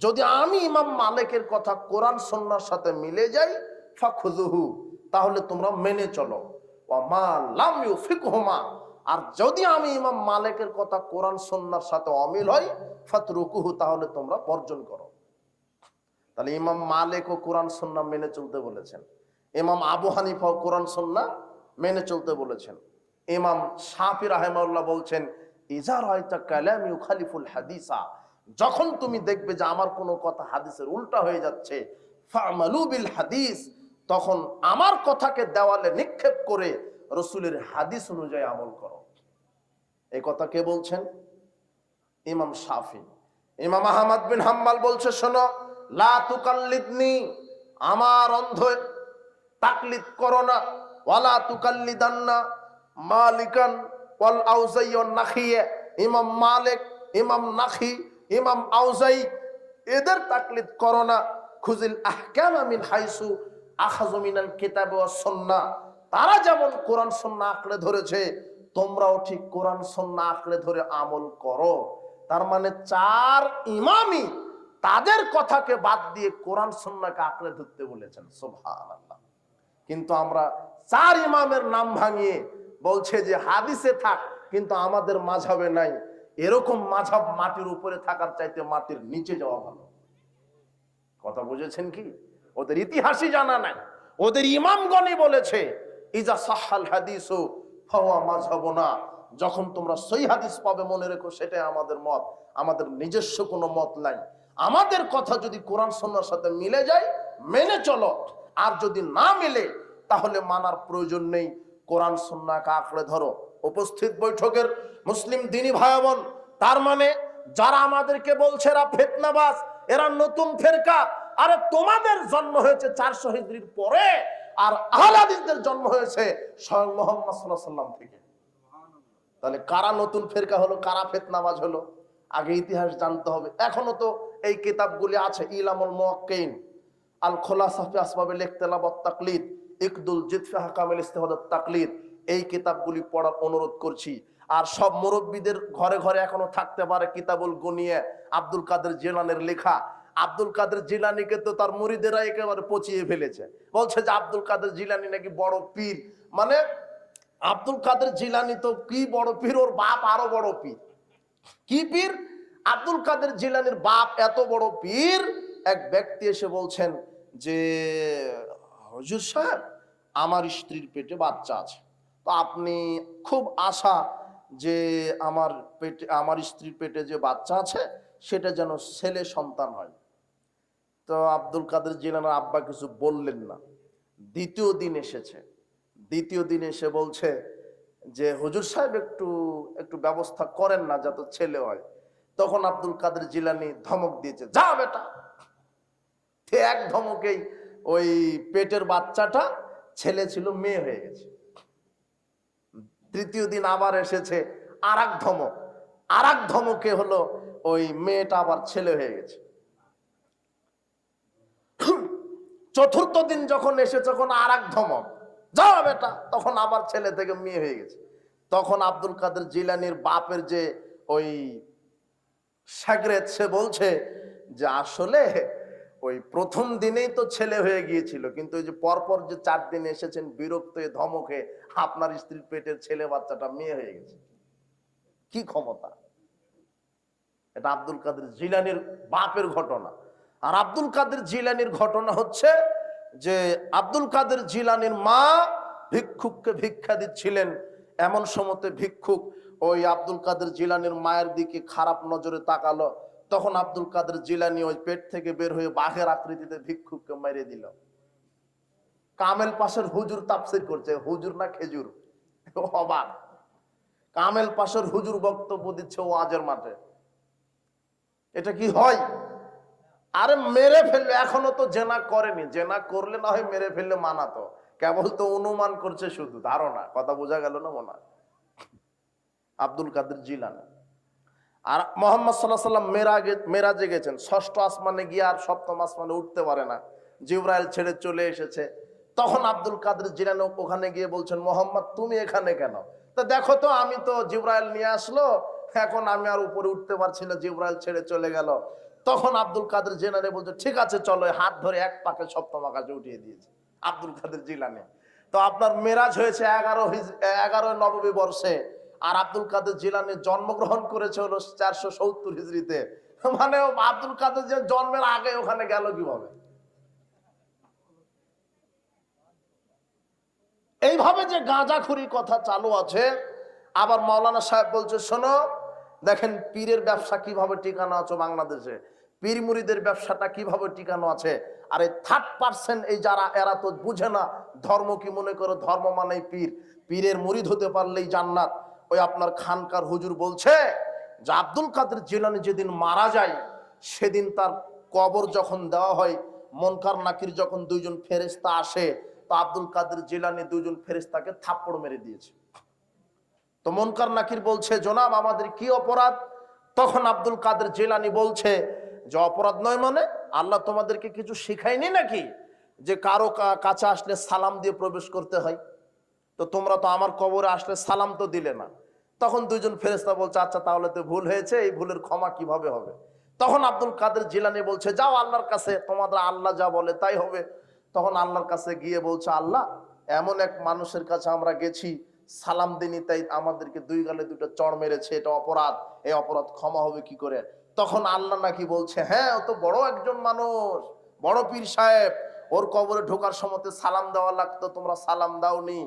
যদি আমি ইমাম মালিকের কথা কোরআন সুন্নাহর সাথে মিলে যাই, ফাখুযুহু, তাহলে তোমরা মেনে চলো। ওয়া মা লাম ইউফিকহুমা, আর যদি আমি ইমাম মালিকের কথা কোরআন সুন্নাহর সাথে অমিল হয়, ফাতরুকুহু, তাহলে তোমরা বর্জন করো। তাহলে ইমাম মালিকও কোরআন সুন্নাহ মেনে চলতে বলেছেন, ইমাম আবু হানিফাও কোরআন সুন্নাহ মেনে চলতে বলেছেন। ইমাম শাফি রাহিমাহুল্লাহ বলছেন, ইজা রাআইতা কালামি ইউখালিফুল হাদিসা, যখন তুমি দেখবে যে আমার কোনো কথা হাদিসের উল্টা হয়ে যাচ্ছে, ফা'মালু বিল হাদিস, তখন আমার কথাকে দেওয়ালে নিক্ষেপ করে রাসূলের হাদিস অনুযায়ী আমল করো। এই কথা কে বলছেন? ইমাম শাফি। ইমাম আহমদ বিন হাম্বল বলছে, শোনো, লা তুকাল্লিদনি, আমার অন্ধ তাকলিদ করো না। ওয়ালা তুকাল্লিদান্না মালিকান ওয়াল আউজাই ওয়ান নাখিয়া, ইমাম মালিক, ইমাম নাখি, ইমাম আউজাই, এদের তাকলিদ করো না। খুজিল আহকামা মিন হাইসু আখাযু মিনাল কিতাব ওয়াস সুন্নাহ, তারা যেমন কোরআন সুন্নাহ আঁকড়ে ধরেছে, তোমরাও ঠিক কোরআন সুন্নাহ আঁকড়ে ধরে আমল করো। তার মানে চার ইমামই তাদের কথাকে বাদ দিয়ে কোরআন সুন্নাহকে আঁকড়ে ধরতে বলেছেন। সুবহানাল্লাহ। কিন্তু আমরা চার ইমামের নাম ভাঙিয়ে বলছে যে হাদিসে থাক কিন্তু আমাদের মাযহাবে নাই। এরকম মাযহাব মাটির উপরে থাকার চাইতে মাটির নিচে যাওয়া ভালো। কথা বুঝেছেন কি? ওদের ইতিহাসই জানা নাই। ওদের ইমামগণই বলেছে, ইজা সাহাল হাদিসু ফাওয়া মাযহাবুনা, যখন তোমরা সহিহ হাদিস পাবে মনে রেখো সেটাই আমাদের মত, আমাদের নিজস্ব কোনো মত নাই। আমাদের কথা যদি কোরআন সুন্নাহর সাথে মিলে যায় মেনে চলো, আর যদি না মিলে তাহলে মানার প্রয়োজন নেই, কোরআন সুন্নাহকে আঁকড়ে ধরো। উপস্থিত বৈঠকের মুসলিম দিনী ভাই বোন, তার মানে যারা আমাদেরকে বলছে এরা ফিতনাবাজ, এরা নতুন ফেরকা, আরে তোমাদের জন্ম হয়েছে 400 হিজরির পরে, আর আহলে হাদিসদের জন্ম হয়েছে স্বয়ং মুহাম্মদ সাল্লাল্লাহু আলাইহি ওয়াসাল্লাম থেকে। তাহলে কারা নতুন ফেরকা হলো, কারা ফিতনাবাজ হলো, আগে ইতিহাস জানতে হবে। এখনো তো এই কিতাবগুলি আছে, ইলামুল মুওয়াক্কিন, আল খুলাসা ফি আসবাবিল ইখতিলাফ ওয়াত তাকলিদ, ইকদুল জিদ ফি আহকামিল ইজতিহাদ ওয়াত তাকলিদ, এই কিতাবগুলি পড়ার অনুরোধ করছি। আর সব মুরব্বীদের ঘরে ঘরে এখনো থাকতে পারে কিতাবুল গুনিয়া, আব্দুল কাদের জিলানীর লেখা। আব্দুল কাদের জিলানীকে তো তার মুরিদেরা একেবারে পচিয়ে ফেলেছে, বলছে যে আব্দুল কাদের জিলানী নাকি বড় পীর। মানে আব্দুল কাদের জিলানী তো কি বড় পীর, ওর বাপ আরো বড় পীর। কি পীর? আব্দুল কাদের জিলানীর বাপ এত বড় পীর। এক ব্যক্তি এসে বলছেন যে হুজুর সাহেব, আমার স্ত্রীর পেটে বাচ্চা আছে, তো আপনি খুব আশা যে আমার স্ত্রীর পেটে যে বাচ্চা আছে সেটা যেন ছেলে সন্তান হয়। তো আব্দুল কাদের জিলানীর আব্বা কিছু বললেন না। দ্বিতীয় দিন এসেছে, দ্বিতীয় দিন এসে বলছে যে হুজুর সাহেব একটু ব্যবস্থা করেন না যাতে ছেলে হয়। তখন আব্দুল কাদের জিলানী ধমক দিয়েছে, যা বেটা। এক ধমকেই ওই পেটের বাচ্চাটা ছেলে ছিল মেয়ে হয়ে গেছে। তৃতীয় দিন আবার এসেছে, আর এক ধমক, আর এক ধমকে হলো ওই মেয়েটা আবার ছেলে হয়ে গেছে। চতুর্থ দিন যখন এসে তখন আর এক ধমক, যাও বেটা, তখন আবার ছেলে থেকে মেয়ে হয়ে গেছে। তখন আব্দুল কাদের জিলানীর বাপের যে ওই সাগরেদ, সে বলছে যে আসলে ওই প্রথম দিনেই তো ছেলে হয়ে গিয়েছিল, কিন্তু ওই যে পরপর যে 4 দিন এসেছেন বিরক্ত হয়ে ধমকে, আপনার স্ত্রীর পেটের ছেলে বাচ্চাটা মেয়ে হয়ে গেছে। কি ক্ষমতা! এটা আব্দুল কাদের জিলানীর বাপের ঘটনা। আর আব্দুল কাদের জিলানীর ঘটনা হচ্ছে যে আব্দুল কাদের জিলানীর মা ভিক্ষুককে ভিক্ষা দিচ্ছিলেন। এমন সময়তে ভিক্ষুক ওই আব্দুল কাদের জিলানীর মায়ের দিকে খারাপ নজরে তাকালো। তখন আব্দুল কাদের জিলানী ওই পেট থেকে বের হয়ে বাঘের আকৃতিতে ভিক্ষুককে মেরে দিল। কামেল পাশের হুজুর তাফসীর করছে, হুজুর না খেজুর, অবাক। কামেল পাশের হুজুর বক্তব্য দিচ্ছে ওয়াজের মাঠে। এটা কি হয়? আরে মেরে ফেললে, এখনো তো জেনা করেনি, জেনা করলে না হয় মেরে ফেললে মানাতো, কেবল তো অনুমান করছে, শুধু ধারণা। কথা বোঝা গেল না মনে? আব্দুল কাদের জিলানী আর মোহাম্মদ সাল্লাল্লাহু আলাইহি সাল্লাম মেরাজে গেছেন, 6ষ্ঠ আসমানে গিয়ে আর 7ম আসমানে উঠতে পারে না, জিবরাইল ছেড়ে চলে এসেছে। তখন আব্দুল কাদের জিলানী ওখানে গিয়ে বলছেন, মোহাম্মদ তুমি এখানে কেন? তো দেখো তো, আমি তো জিবরাইল নিয়ে আসলো, এখন আমি আর উপরে উঠতে পারছি না, জিবরাইল ছেড়ে চলে গেল। তখন আব্দুল কাদের জিলানী বলছে, ঠিক আছে চলো, হাত ধরে এক পাকে 7ম আকাশে উঠিয়ে দিয়েছে আব্দুল কাদের জিলানী। তো আপনার মেরাজ হয়েছে 11 নববী বর্ষে, আর আব্দুল কাদের জিলানী জন্মগ্রহণ করেছে হলো 470 হিজরিতে। মানে আব্দুল কাদের যে জন্মের আগে ওখানে গেল কিভাবে? এইভাবে যে গাঁজাখুরি কথা চালু আছে। আবার মাওলানা সাহেব বলছে, শোনো, দেখেন পীরের ব্যবসা কিভাবে টিকানো আছে বাংলাদেশে, পীর মুরিদের ব্যবসাটা কিভাবে টিকানো আছে। আর এই 3% এই যারা, এরা তো বুঝে না ধর্ম কি মনে করো, ধর্ম মানেই পীর, পীরের মুরিদ হতে পারলেই জান্নাত। ওই আপনার খানকার হুজুর বলছে যে আব্দুল কাদের জিলানী যেদিন মারা যায়, সেদিন তার কবর যখন দেওয়া হয়, মুনকার নাকির যখন 2 জন ফেরেশতা আসে, তো আব্দুল কাদের জিলানী 2 জন ফেরেশতাকে থাপ্পড় মেরে দিয়েছে। তো মুনকার নাকির বলছে, জনাব আমাদের কি অপরাধ? তখন আব্দুল কাদের জিলানী বলছে যে অপরাধ নয় মানে, আল্লাহ তোমাদেরকে কিছু শিখায়নি নাকি যে কারো কাছে আসলে সালাম দিয়ে প্রবেশ করতে হয়? তো তোমরা তো আমার কবরে আসলে সালাম তো দিলে না। তখন 2 জন ফেরেশতা বলছে, আচ্ছা তাহলে তো ভুল হয়েছে, এই ভুলের ক্ষমা কিভাবে হবে? তখন আব্দুল কাদের জিলানী বলছে, যাও আল্লাহর কাছে, তোমাদের আল্লাহ যা বলে তাই হবে। তখন আল্লাহর কাছে গিয়ে বলছে, আল্লাহ, এমন এক মানুষের কাছে আমরা গেছি, সালাম দিনি, তাই আমাদেরকে 2 গালে 2টা চড় মেরেছে, এটা অপরাধ, এই অপরাধ ক্ষমা হবে কি করে? তখন আল্লাহ নাকি বলছে, হ্যাঁ, ও তো বড় একজন মানুষ, বড় পীর সাহেব, ওর কবরে ঢোকার সময় সালাম দেওয়া লাগতো, তোমরা সালাম দাওনি।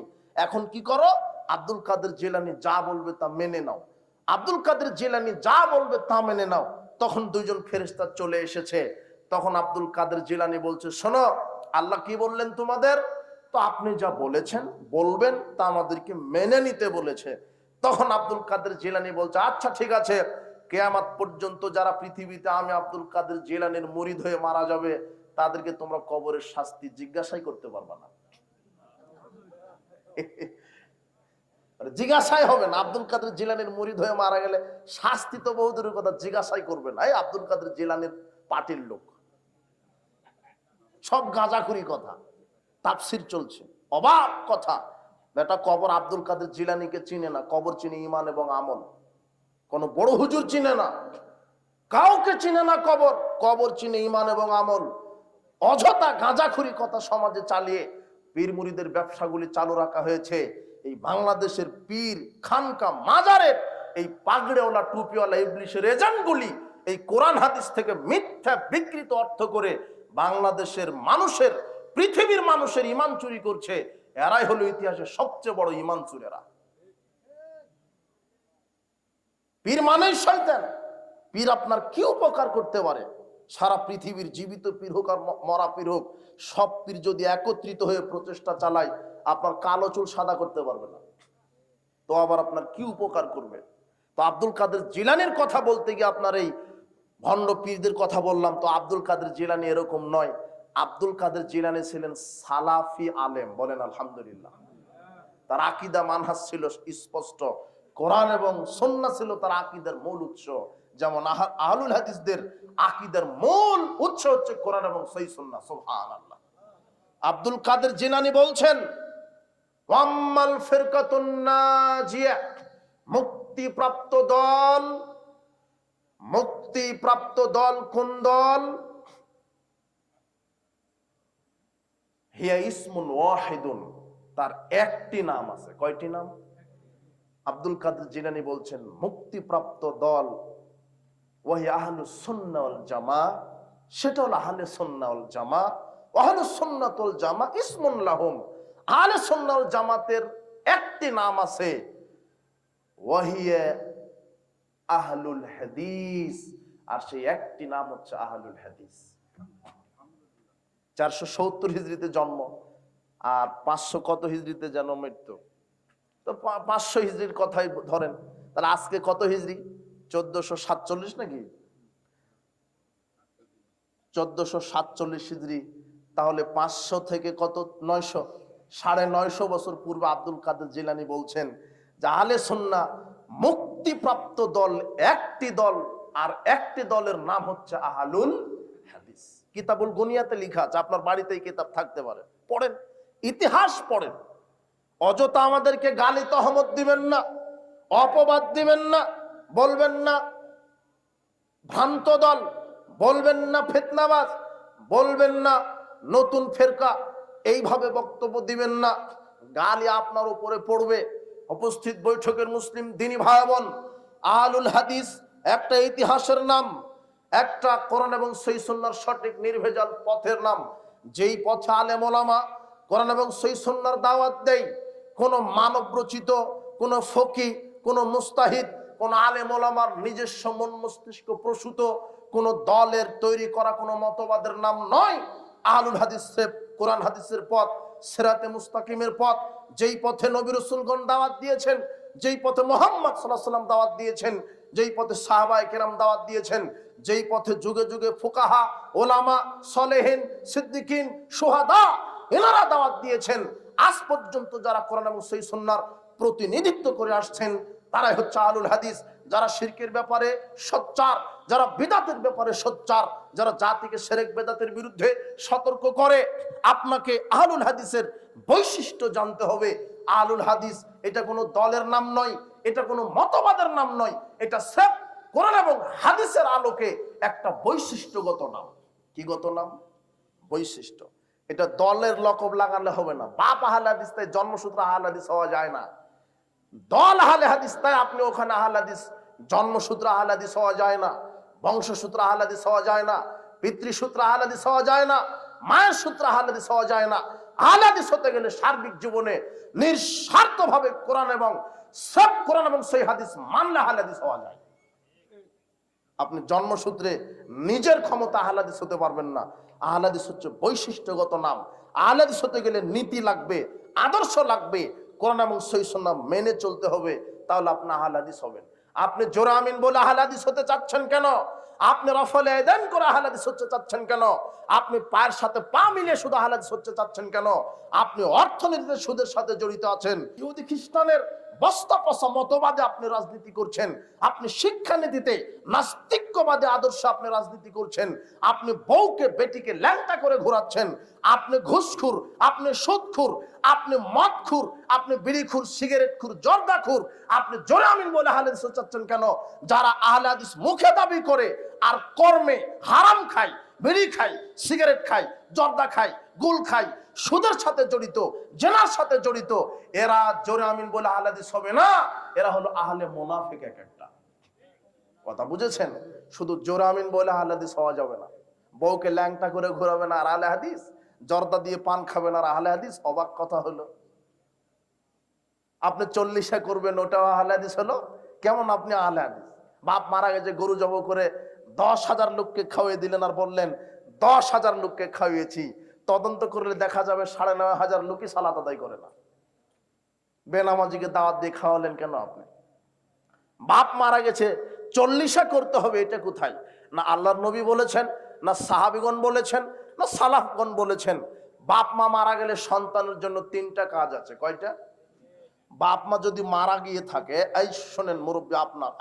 এখন কি করো? আব্দুল কাদের জিলানী যা বলবে তা মেনে নাও। আব্দুল কাদের জিলানী যা বলবে তা মেনে নাও। তখন 2 জন ফেরেশতা চলে এসেছে। তখন আব্দুল কাদের জিলানী বলছে, শোনো, আল্লাহ কি বললেন তোমাদের? তো আপনি যা বলেছেন বলবেন, তা আমাদেরকে মেনে নিতে বলেছে। তখন আব্দুল কাদের জিলানী বলছে, আচ্ছা ঠিক আছে, কিয়ামত পর্যন্ত যারা পৃথিবীতে আমি আব্দুল কাদের জিলানীর মুরিদ হয়ে মারা যাবে, তাদেরকে তোমরা কবরের শাস্তি জিজ্ঞাসাই করতে পারবা না। জিজ্ঞাসাই হবে না। আব্দুল কাদের জিলানীর মুরিদ হয়ে মারা গেলে শাস্তি তো বহুদূরের কথা, জিজ্ঞাসাই করবে না। এই আব্দুল কাদের জিলানীর পার্টির লোক, সব গাঁজাখুরি কথা, তাফসীর চলছে, অবাক কথা। বেটা, কবর আব্দুল কাদের জিলানীকে চিনে না, কবর চিনে ঈমান এবং আমল। কোন বড় হুজুর চিনে না, কাউকে চিনে না কবর, কবর চিনে ঈমান এবং আমল। অযথা গাঁজাখুরি কথা সমাজে চালিয়ে পীর মুরিদের ব্যবসাগুলি চালু রাখা হয়েছে। এই বাংলাদেশের পীর, খানকা, মাজারের এই পাগড়েওয়ালা, টুপিওয়ালা ইবলিশের এজেন্টগুলি এই কোরআন হাদিস থেকে মিথ্যা বিকৃত অর্থ করে বাংলাদেশের মানুষের, পৃথিবীর মানুষের ঈমান চুরি করছে। এরাই হলো ইতিহাসের সবচেয়ে বড় ঈমান চুরেরা। পীর মানেই শয়তান। পীর আপনার কি উপকার করতে পারে? সারা পৃথিবীর জীবিত পীর হোক আর মরা পীর হোক, সব পীর যদি একত্রিত হয়ে প্রচেষ্টা চালায়, আপনার কালো চুল সাদা করতে পারবে না, তো আবার আপনার কি উপকার করবে? তো আব্দুল কাদের জিলানীর কথা বলতে গিয়ে আপনার এই ভণ্ড পীরদের কথা বললাম। তো আব্দুল কাদের জিলানী এরকম নয়। আব্দুল কাদের জিলানী ছিলেন সালাফি আলেম, বলেন আলহামদুলিল্লাহ। তার আকীদা মানহাজ ছিল স্পষ্ট। কোরআন এবং সুন্নাহ ছিল তার আকীদার মূল উৎস। যেমন আহলুল হাদিসদের আকীদার মূল উৎস হচ্ছে কোরআন এবং সহিহ সুন্নাহ। সুবহানাল্লাহ। আব্দুল কাদের জিলানী বলছেন, ওয়াম্মাল ফিরকাতুন নাজিয়া, মুক্তিপ্রাপ্ত দল, মুক্তিপ্রাপ্ত দল কোন দল? হিয়া ইসমুন ওয়াহিদুন, তার একটি নাম আছে। কয়টি নাম? আব্দুল কাদের জিলানী বলছেন মুক্তিপ্রাপ্ত দল ওয়াহি আহলুস সুন্নাহ ওয়াল জামা, সেটা হলো আহলে সুন্নাহ ওয়াল জামা। আহলুস সুন্নাহ ওয়াল জামা ইসমুন লাহুম, আহলে সুন্নাহ ওয়াল জামাতের একটি নাম আছে, ওয়াহিয়া আহলুল হাদিস, আর সেই একটি নাম হচ্ছে আহলুল হাদিস। 470 হিজরিতে জন্ম, আর 500 কত হিজরিতে যেন মৃত্যু, তো 500 হিজরির কথাই ধরেন। তাহলে আজকে কত হিজরি? 1447 নাকি? 1447 হিজরি। তাহলে 500 থেকে কত? 900, 950 বছর পূর্বে আব্দুল কাদের জিলানী বলছেন যে আহলে সুন্নাহ মুক্তিপ্রাপ্ত দল একটি দল, আর একটি দলের নাম হচ্ছে আহলুল হাদিস। কিতাবুল গুনিয়াতে লেখা আছে, আপনার বাড়িতে এই কিতাব থাকতে পারে, পড়েন, ইতিহাস পড়েন। অযথা আমাদেরকে গালি তহমত দিবেন না, অপবাদ দিবেন না, বলবেন না ভ্রান্ত দল, বলবেন না ফিতনাবাজ, বলবেন না নতুন ফেরকা, এইভাবে বক্তব্য দিবেন না। গালি আপনার উপরে পড়বে। উপস্থিত বৈঠকের মুসলিম দিনী ভাই বোন, আহলুল হাদিস একটা ইতিহাসের নাম, একটা কোরআন এবং সহিহ সুন্নাহর সঠিক নির্ভেজাল পথের নাম। যেই পথে আলেম ওলামা কোরআন এবং সহিহ সুন্নাহর দাওয়াত দেয়, কোন মানব রচিত, কোন ফকি, কোন মুস্তাহিদ, কোন আলেম ওলামার নিজস্ব মন মস্তিষ্ক প্রসূত কোন দলের তৈরি করা কোন মতবাদের নাম নয়। আহলুল হাদিস কোরআন হাদিসের পথ, সিরাতে মুস্তাকিমের পথ, যেই পথে নবী রাসূলগণ দাওয়াত দিয়েছেন, যেই পথে মুহাম্মদ সাল্লাল্লাহু আলাইহি ওয়াসাল্লাম দাওয়াত দিয়েছেন, যেই পথে সাহাবায়ে কেরাম দাওয়াত দিয়েছেন, যেই পথে যুগে যুগে ফুকাহা, ওলামা, সলেহিন, সিদ্দিকিন, শুহাদা এনারা দাওয়াত দিয়েছেন, আজ পর্যন্ত যারা কোরআন এবং সহিহ সুন্নাহর প্রতিনিধিত্ব করে আসছেন তারাই হচ্ছে আহলুল হাদিস। যারা শিরকের ব্যাপারে সোচ্চার, যারা বিদআতের ব্যাপারে সোচ্চার, যারা জাতিকে শিরক বিদআতের বিরুদ্ধে সতর্ক করে। আপনাকে আহলুল হাদিসের বৈশিষ্ট্য জানতে হবে। আহলুল হাদিস এটা কোনো দলের নাম নয়, এটা কোনো মতবাদের নাম নয়, এটা স্রেফ কোরআন এবং হাদিসের আলোকে একটা বৈশিষ্ট্যগত নাম। কি গত নাম? বৈশিষ্ট্য। এটা দলের লকব লাগালে হবে না। বাপ আহলে হাদিস তাই জন্মসূত্র আহলে হাদিস হওয়া যায় না। দল আহলে হাদিস তাই আপনি ওখানে আহলে হাদিস, জন্মসূত্র আহলে হাদিস হওয়া যায় না, বংশসূত্র আহলে হাদিস হওয়া যায় না, পিতৃসূত্র আহলে হাদিস হওয়া যায় না, মায়ের সূত্র আহলে হাদিস হওয়া যায় না। আহলে হাদিস হতে গেলে সার্বিক জীবনে নিঃস্বার্থভাবে কোরআন এবং সব কোরআন এবং সহিহ হাদিস মানলে আহলে হাদিস হওয়া যায়। আপনি জন্মসূত্রে নিজের ক্ষমতা আহলে হাদিস হতে পারবেন না। আহলে হাদিস হচ্ছে বৈশিষ্ট্যগত নাম। আহলে হাদিস হতে গেলে নীতি লাগবে, আদর্শ লাগবে, কোরআন এবং সহিহ সুন্নাহ মেনে চলতে হবে, তাহলে আপনি আহলে হাদিস হবেন। আপনি জোরে আমিন বলে আহলে হাদিস হতে চাচ্ছেন কেন? আপনি রফল ইয়াদান করে আহলে হাদিস হতে চাচ্ছেন কেন? আপনি পায়ের সাথে পা মিলিয়ে শুধু আহলে হাদিস হতে চাচ্ছেন কেন? আপনি অর্থনীতিতে সুদের সাথে জড়িত আছেন, ইহুদি খ্রিস্টানের বস্তা পচা মতবাদে আপনি রাজনীতি করছেন, আপনি শিক্ষানীতিতে নাস্তিক্যবাদী আদর্শ আপনি রাজনীতি করছেন, আপনি বউকে বেটিকে ল্যাংটা করে ঘোরাচ্ছেন, আপনি ঘুষখোর, আপনি সুদখোর, আপনি মদখোর, আপনি বিড়িখোর, সিগারেটখোর, জর্দাখোর। আপনি জোরে আমিন বলে আহলে হাদিস চাচ্ছেন কেন? যারা আহলে হাদিস মুখে দাবি করে আর কর্মে হারাম খায়, বিড়ি খায়, সিগারেট খায়, জর্দা খায়, গুল খায়, সুদের সাথে জড়িত, জেনার সাথে জড়িত, এরা জোরে আমিন বলে আহলে হাদিস হবে না। এরা হলো আহলে মুনাফিক। এক একটা কথা বুঝেছেন? শুধু জোরে আমিন বলে আহলে হাদিস হওয়া যাবে না। বউকে ল্যাংটা করে ঘোরাবে না আর আহলে হাদিস, জর্দা দিয়ে পান খাবেন আর আহলে হাদিস। অবাক কথা হলো। আপনি 40 করবেন, ওটাও আহলে হাদিস হলো? কেমন আপনি আহলে হাদিস? বাপ মারা গেছে, গরু জব করে 10,000 লোককে খাওয়িয়ে দিলেন আর বললেন 10,000 লোককে খাওয়িয়েছি। তদন্ত করলে দেখা যাবে 9,500 লোকই সালাত আদায় করে না। বেনামাজিকে দাওয়াত দিয়ে খাওয়ালেন কেন আপনি? বাপ মারা গেছে, 40 করতে হবে, এটা কোথায়? না আল্লাহর নবী বলেছেন, না সাহাবীগণ বলেছেন, না সালাফগণ বলেছেন। বাপ মা মারা গেলে সন্তানের জন্য 3টা কাজ আছে। কয়টা? বাপ মা যদি মারা গিয়ে থাকে, এই শোনেন মুরব্বী,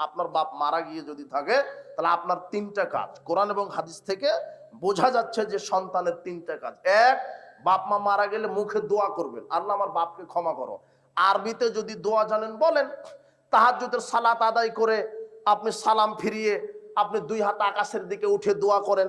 আপনার বাপ মারা গিয়ে যদি থাকে, তাহলে আপনার তিনটা কাজ কোরআন এবং হাদিস থেকে বোঝা যাচ্ছে যে সন্তানের তিনটা কাজ। এক, বাপ মা মারা গেলে মুখে দোয়া করবেন, আল্লাহ আমার বাপকে ক্ষমা করো। আরবিতে যদি দোয়া জানেন বলেন। তাহাজ্জুদের সালাত আদায় করে আপনি সালাম ফিরিয়ে আপনি দুই হাত আকাশের দিকে উঠে দোয়া করেন,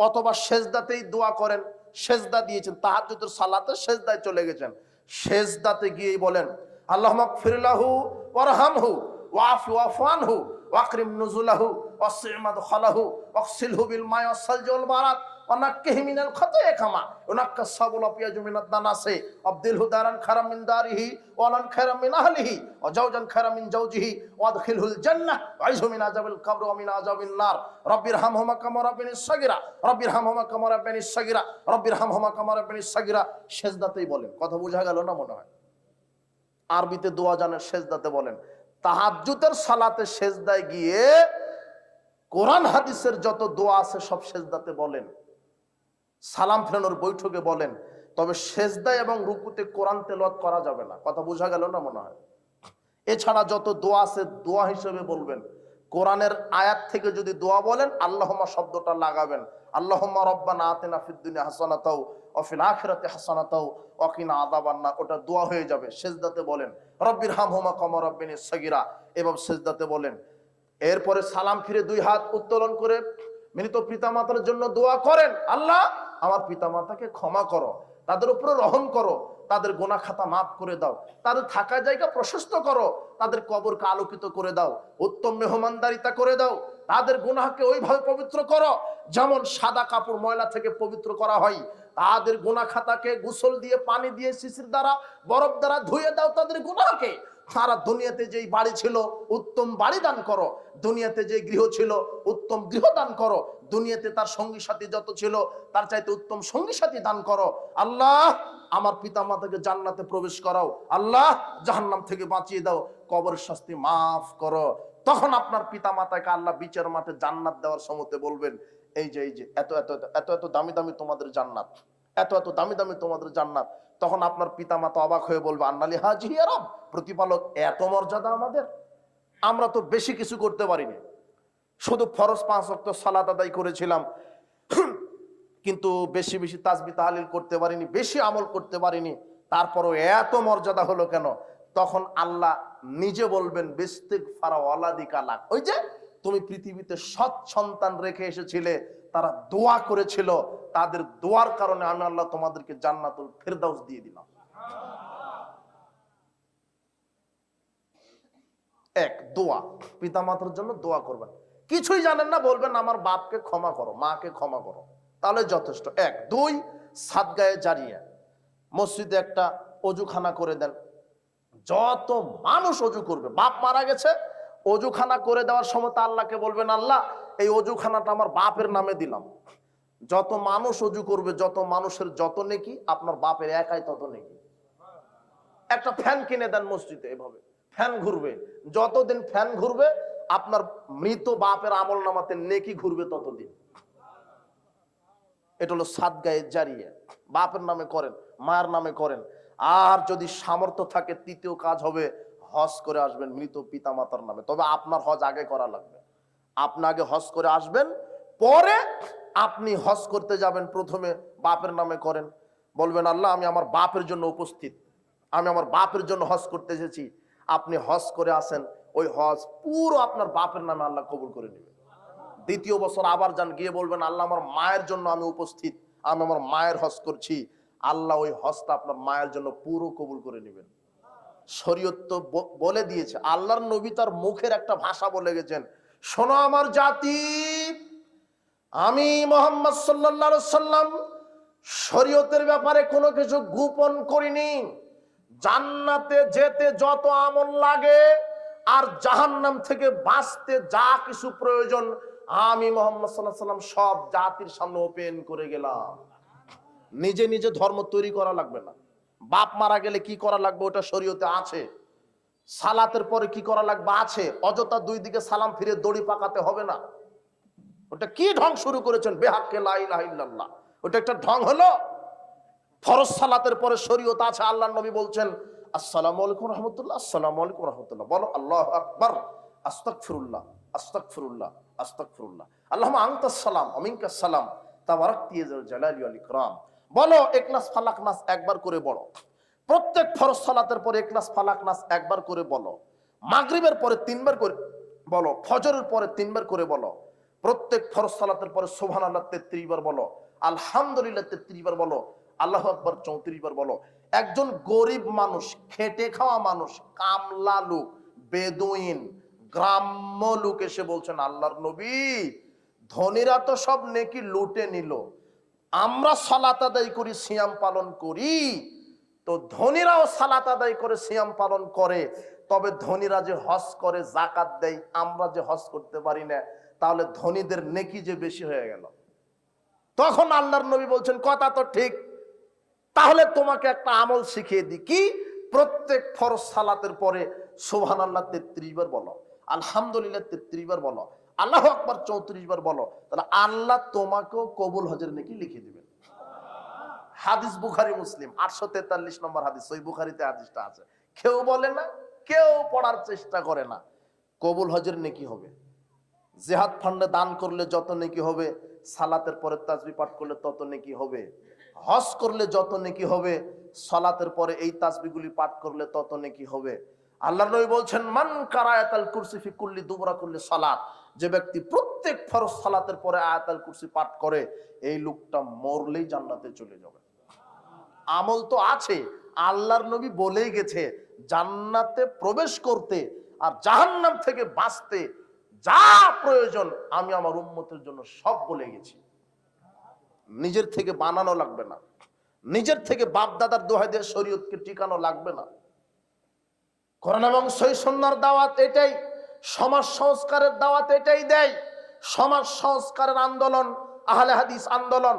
অথবা সেজদাতেই দোয়া করেন। সেজদা দিয়েছেন, তাহাজ্জুদের সালাতে সেজদায় চলে গেছেন, সেজদাতে গিয়েই বলেন আল্লাহুম্মা গফিরলাহু ওয়ারহামহু ওয়াফি ওয়াফানহু ওয়াকরিম নুজুলাহু ওয়াসি' মাদখালাহু ওয়াগসিলহু বিল মা'i ওয়াস-সালজি ওয়াল বারাদ ওয়ানাক্কিহি মিনাল খাতায়া কামা ওয়ানাক্কাস সাবুল আপিয়াজু মিনাদ দানাসি আবদিলহু দারান খারাম মিন দারিহি ওয়ালান খারাম মিন আহলিহি ওয়া জাওজান খারাম মিন জাওজিহি ওয়াদখিলহুল জান্নাহ ওয়াইযহু মিন আযাবিল কবর ওয়া মিন আযাবিন নার রাব্বিরহামহুমা কামা রাব্বানিস সাগীরা রাব্বিরহামহুমা কামা রাব্বানিস সাগীরা রাব্বিরহামহুমা কামা রাব্বানিস সাগীরা। সেজদাতেই বলেন। কথা বোঝা গেল না মনে হয়? আরবিতে দোয়া জানেন, সেজদাতে বলেন। তাহাজ্জুদের সালাতে সেজদায় গিয়ে কোরআন হাদিসের যত দোয়া আছে সব সেজদাতে বলেন, সালাম ফেরানোর বৈঠকে বলেন। তবে সেজদায় এবং রুকুতে কোরআন তেলাওয়াত করা যাবে না। কথা বোঝা গেল না মনে হয়? এছাড়া যত দোয়া আছে দোয়া হিসেবে বলবেন। কোরআনের আয়াত থেকে যদি দোয়া বলেন, আল্লাহুম্মা শব্দটা লাগাবেন, আল্লাহুম্মা রব্বানা আতিনা ফিদ দুনিয়া হাসানাতাও ওয়া ফিল আখিরাতি হাসানাতাও ওয়া কিনা আযাবান নার। ওটা দোয়া হয়ে যাবে। সেজদাতে বলেন রব্বিরহামহুমা কামা রাব্বানিস সাগীরা, এভাবে সেজদাতে বলেন। এরপরে সালাম ফিরে দুই হাত উত্তোলন করে মৃত পিতামাতার জন্য দোয়া করেন, আল্লাহ আমার পিতামাতাকে ক্ষমা করো, তাদের উপরে রহম করো, তাদের গুনাহ খাতা মাফ করে দাও, তাদের থাকার জায়গা প্রশস্ত করো, তাদের কবরকে আলোকিত করে দাও, উত্তম মেহমানদারিতা করে দাও, তাদের গুনাহকে ওইভাবে পবিত্র করো যেমন সাদা কাপড় ময়লা থেকে পবিত্র করা হয়। তাদের গুনাহ খাতাকে গোসল দিয়ে, পানি দিয়ে, শিশির দ্বারা, বরফ দ্বারা ধুয়ে দাও তাদের গুনাহকে। তারা দুনিয়াতে যেই বাড়ি ছিল উত্তম বাড়ি দান করো, দুনিয়াতে যে গৃহ ছিল উত্তম গৃহ দান করো, দুনিয়াতে তার সঙ্গী সাথী যত ছিল তার চাইতে উত্তম সঙ্গী সাথী দান করো। আল্লাহ আমার পিতামাতাকে জান্নাতে প্রবেশ করাও, আল্লাহ জাহান্নাম থেকে বাঁচিয়ে দাও, কবরের শাস্তি মাফ করো। তখন আপনার পিতামাতাকে আল্লাহ বিচার মাঠে জান্নাত দেওয়ার সময়তে বলবেন, এই যে এত এত এত এত দামি দামি তোমাদের জান্নাত, এত এত দামি দামি তোমাদের জান্নাত। তখন আপনার পিতামাতা অবাক হয়ে বলবে, আন্নালি হাজি ইয়া রব, প্রতিপালক এত মর্যাদা আমাদের, আমরা তো বেশি কিছু করতে পারিনি, শুধু ফরজ 5 ওয়াক্ত সালাত আদায় করেছিলাম, কিন্তু বেশি বেশি তাসবিহ তাহলিল করতে পারিনি, বেশি আমল করতে পারিনি, তারপরও এত মর্যাদা হলো কেন? তখন আল্লাহ নিজে বলবেন বিস্তিগফার ওয়ালাদিকা লাক, ওই যে তুমি পৃথিবীতে সৎ সন্তান রেখে এসেছিলে, তারা দোয়া করেছিল, তাদের দোয়ার কারণে আমি আল্লাহ তোমাদেরকে জান্নাতুল ফেরদাউস দিয়ে দিলাম। এক, দোয়া, পিতামাতার জন্য দোয়া করবেন। কিছুই জানেন না, বলবেন আমার বাপকে ক্ষমা করো, মাকে ক্ষমা করো, তাহলে যথেষ্ট। এক। দুই, সাদগায়ে জারিয়া, মসজিদে একটা অজুখানা করে দেন, যত মানুষ অজু করবে, বাপ মারা গেছে, অজুখানা করে দেওয়ার সময় তা আল্লাহকে বলবেন, আল্লাহ এই অজুখানাটা আমার বাপের নামে দিলাম। যত মানুষ অজু করবে, যত মানুষের যত নেকি, আপনার বাপের একাই তত নেকি। একটা ফ্যান কিনে দেন মসজিদে, এভাবে ফ্যান ঘুরবে, যতদিন ফ্যান ঘুরবে আপনার মৃত বাপের আমল নামাতে নেকি ঘুরবে ততদিন। এটা হলো সাদগায়ে জারিয়া, বাপের নামে করেন, মায়ের নামে করেন। আর যদি সামর্থ্য থাকে, তৃতীয় কাজ হবে হজ করে আসবেন মৃত পিতা মাতার নামে। তবে আপনার হজ আগে করা লাগবে, আপনি আগে হজ করে আসবেন, পরে আপনি হজ করতে যাবেন, প্রথমে বাপের নামে করেন, বলবেন আল্লাহ আমি আমার বাপের জন্য উপস্থিত, আমি আমার বাপের জন্য হজ করতে এসেছি। আপনি হজ করে আসেন, ওই হজ পুরো আপনার বাপের নামে আল্লাহ কবুল করে নেবেন। দ্বিতীয় বছর আবার যান, গিয়ে বলবেন আল্লাহ আমার মায়ের জন্য আমি উপস্থিত, আমি আমার মায়ের হজ করছি, আল্লাহ ওই হজটা আপনার মায়ের জন্য পুরো কবুল করে নেবেন। শরীয়ত তো বলে দিয়েছে, আল্লাহর নবী তার মুখের একটা ভাষা বলে গেছেন, শোনো আমার জাতি, আমি মুহাম্মদ সাল্লাল্লাহু আলাইহি সাল্লাম শরীয়তের ব্যাপারে কোনো কিছু গোপন করিনি। জান্নাতে যেতে যত আমল লাগে আর জাহান্নাম থেকে বাঁচতে যা কিছু প্রয়োজন, আমি মুহাম্মদ সাল্লাল্লাহু আলাইহি সাল্লাম সব জাতির সামনে ওপেন করে গেলাম। নিজে নিজে ধর্ম তৈরি করা লাগবে না। বাপ মারা গেলে কি করা লাগবে ওটা শরীয়তে আছে, সালাতের পরে কি করা লাগবে আছে, অযথা দুই দিকে সালাম ফিরে দড়ি পাকাতে হবে না। ওটা কি ঢং শুরু করেছেন, বেহাক্কে লা ইলাহা ইল্লাল্লাহ, ওটা একটা ঢং হলো। ফরজ সালাতের পরে শরীয়ত আছে, আল্লাহর নবী বলছেন আসসালামু আলাইকুম রহমতুল্লাহ, আসসালামু আলাইকুম রহমতুল্লাহ, বলো আল্লাহু আকবার, আস্তাগফিরুল্লাহ, আস্তাগফিরুল্লাহ, আস্তাগফিরুল্লাহ, আল্লাহুম্মা আনতাস সালাম ওয়া মিনকাস সালাম, তাবারাকতা ইয়া যাল জালালি ওয়াল ইকরাম। বলো ইখলাস ফালাক নাস একবার করে বলো। প্রত্যেক ফরজ সালাতের পরে ইখলাস ফালাক নাস একবার করে বলো। মাগরিবের পরে 3 বার করে বলো, ফজরের পরে 3 বার করে বলো। প্রত্যেক ফরজ সালাতের পরে সুবহানাল্লাহ 33 বার বলো, আলহামদুলিল্লাহ 33 বার বলো, আল্লাহু আকবার 34 বার বলো। একজন গরিব মানুষ, খেটে খাওয়া মানুষ, কামলা লোক, বেদুইন, গ্রাম্য লোক এসে বলছেন, আল্লাহর নবী, ধনীরা তো সব নেকি লুটে নিল, আমরা সালাত আদায় করি, সিয়াম পালন করি, তো ধনীরাও সালাত আদায় করে সিয়াম পালন করে, তবে ধনীরা যে হজ করে, যাকাত দেয়, আমরা যে হজ করতে পারি না, তাহলে ধনীদের নেকি যে বেশি হয়ে গেল। তখন আল্লাহর নবী বলছেন, কথা তো ঠিক, তাহলে তোমাকে একটা আমল শিখিয়ে দিই। কি? প্রত্যেক ফরজ সালাতের পরে সুবহানাল্লাহ 33 বার বলো, আলহামদুলিল্লাহ 33 বার বলো, আল্লাহু আকবার 34 বার বলো, তাহলে আল্লাহ তোমাকেও কবুল হজের নেকি লিখে দিবেন। হাদিস বুখারী মুসলিম 843 নম্বর হাদিস, সহিহ বুখারীতে হাদিসটা আছে। কেউ বলে না, কেউ পড়ার চেষ্টা করে না। কবুল হজের নেকি হবে। জিহাদ ফান্ডে দান করলে যত নেকি হবে, সালাতের পরে তাসবিহ পাঠ করলে তত নেকি হবে, হজ করলে যত নেকি হবে, সালাতের পরে এই তাসবিহগুলি পাঠ করলে তত নেকি হবে। আল্লাহর নবী বলছেন, মান কারা আয়াতুল কুরসি ফি কুল্লি দুবরা কুল্লি সালাত, যে ব্যক্তি প্রত্যেক ফরজ সালাতের পরে আয়াতুল কুরসি পাঠ করে, এই লোকটা মরলেই জান্নাতে চলে যাবে। আমল তো আছে, আল্লাহর নবী বলেই গেছে, জান্নাতে প্রবেশ করতে আর জাহান্নাম থেকে বাঁচতে যা প্রয়োজন আমি আমার উম্মতের জন্য সব বলে গেছি। নিজের থেকে বানানো লাগবে না, নিজের থেকে বাপ দাদার দোহাই দিয়ে শরীয়তকে টিকানো লাগবে না। কোরআন এবং সহিহ সুন্নাহর দাওয়াত এটাই, সমাজ সংস্কারের দাওয়াত এটাই দেয়। সমাজ সংস্কারের আন্দোলন আহলে হাদিস আন্দোলন,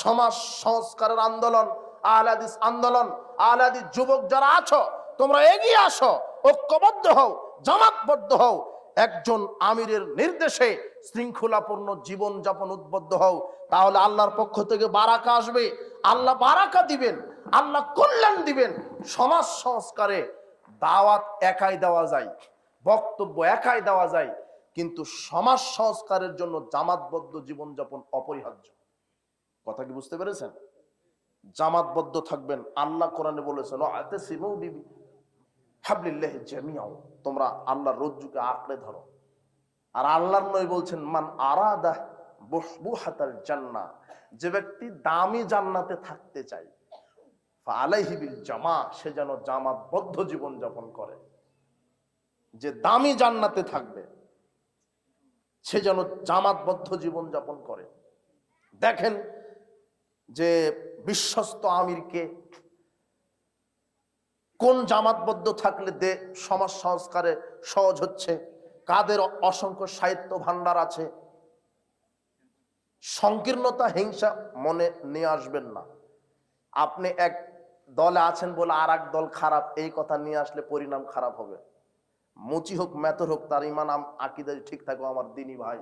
সমাজ সংস্কারের আন্দোলন আহলে হাদিস আন্দোলন। আহলে হাদিস যুবক যারা আছো, তোমরা এগিয়ে আসো, ঐক্যবদ্ধ হও, জামাতবদ্ধ হও, একজন আমিরের নির্দেশে শৃঙ্খলাপূর্ণ জীবন যাপন উদ্বুদ্ধ হও, তাহলে আল্লাহর পক্ষ থেকে বারাকা আসবে, আল্লাহ বারাকা দিবেন, আল্লাহ কল্যাণ দিবেন। সমাজ সংস্কারে দাওয়াত একাই দেওয়া যায়, বক্তব্য একাই দেওয়া যায়, কিন্তু সমাজ সংস্কারের জন্য জামাতবদ্ধ জীবনযাপন অপরিহার্য। কথা কি বুঝতে পেরেছেন? জামাতবদ্ধ থাকবেন। আল্লাহ কোরআনে বলেছেন, ওয়াতাসিমু বিহাবলিল্লাহি জামিআ, তোমরা আল্লাহর রজ্জুকে আঁকড়ে ধরো। আর আল্লাহর নবী বলছেন, মান আরাদা বুহবুহাতাল জান্নাহ, যে ব্যক্তি দামি জান্নাতে থাকতে চায়, ফালাইহি বিল জামা, সে যেন জামাতবদ্ধ জীবন যাপন করে। যে দামি জান্নাতে থাকবে সে যেন জামাতবদ্ধ জীবন যাপন করে। দেখেন যে বিশ্বস্ত আমিরকে কোন জামাতবদ্ধ থাকলে সমাজ সংস্কারে সহজ হচ্ছে, কাদের অসংখ্য সাহিত্য ভান্ডার আছে। সংকীর্ণতা হিংসা মনে নিয়ে আসবেন না। আপনি এক দলে আছেন বলে আর এক দল খারাপ, এই কথা নিয়ে আসলে পরিণাম খারাপ হবে। মুচি হোক মেথর হোক, তার ইমান আকীদা ঠিক থাকো আমার দিনী ভাই।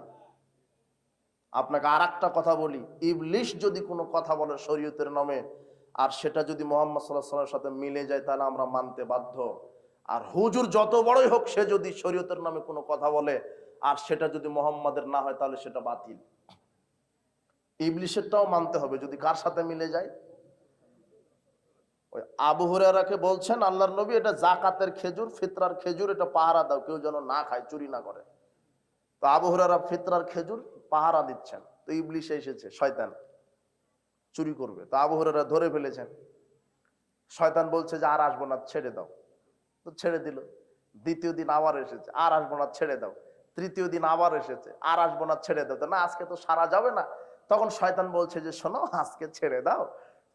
আপনাকে আর একটা কথা বলি, ইবলিশ যদি কোনো কথা বলে শরীয়তের নামে, আর সেটা যদি মুহাম্মদ সাল্লাল্লাহু আলাইহি ওয়াসাল্লামের সাথে মিলে যায়, তাহলে আমরা মানতে বাধ্য। আর হুজুর যত বড়ই হোক, সে যদি শরীয়তের নামে কোনো কথা বলে আর সেটা যদি মুহাম্মাদের না হয়, তাহলে সেটা বাতিল। ইবলিশেরটাও মানতে হবে যদি কার সাথে মিলে যায়। ওই আবু হুরায়রাকে বলছেন আল্লাহর নবী, এটা যাকাতের খেজুর, ফিতরার খেজুর, এটা পাহারা দাও, কেউ যেন না খায়, চুরি না করে। তো আবু হুরায়রা ফিতরার খেজুর পাহারা দিচ্ছেন, তো ইবলিশ এসেছে, শয়তান চুরি করবে, তো আবু হুরায়রা ধরে ফেলেছেন। শয়তান বলছে যে আর আসবো না, ছেড়ে দাও, তো ছেড়ে দিল। দ্বিতীয় দিন আবার এসেছে, আর আসবো না, ছেড়ে দাও। তৃতীয় দিন আবার এসেছে, আর আসবো না, ছেড়ে দাও। তো না, আজকে তো সারা যাবে না। তখন শয়তান বলছে যে শোনো, আজকে ছেড়ে দাও,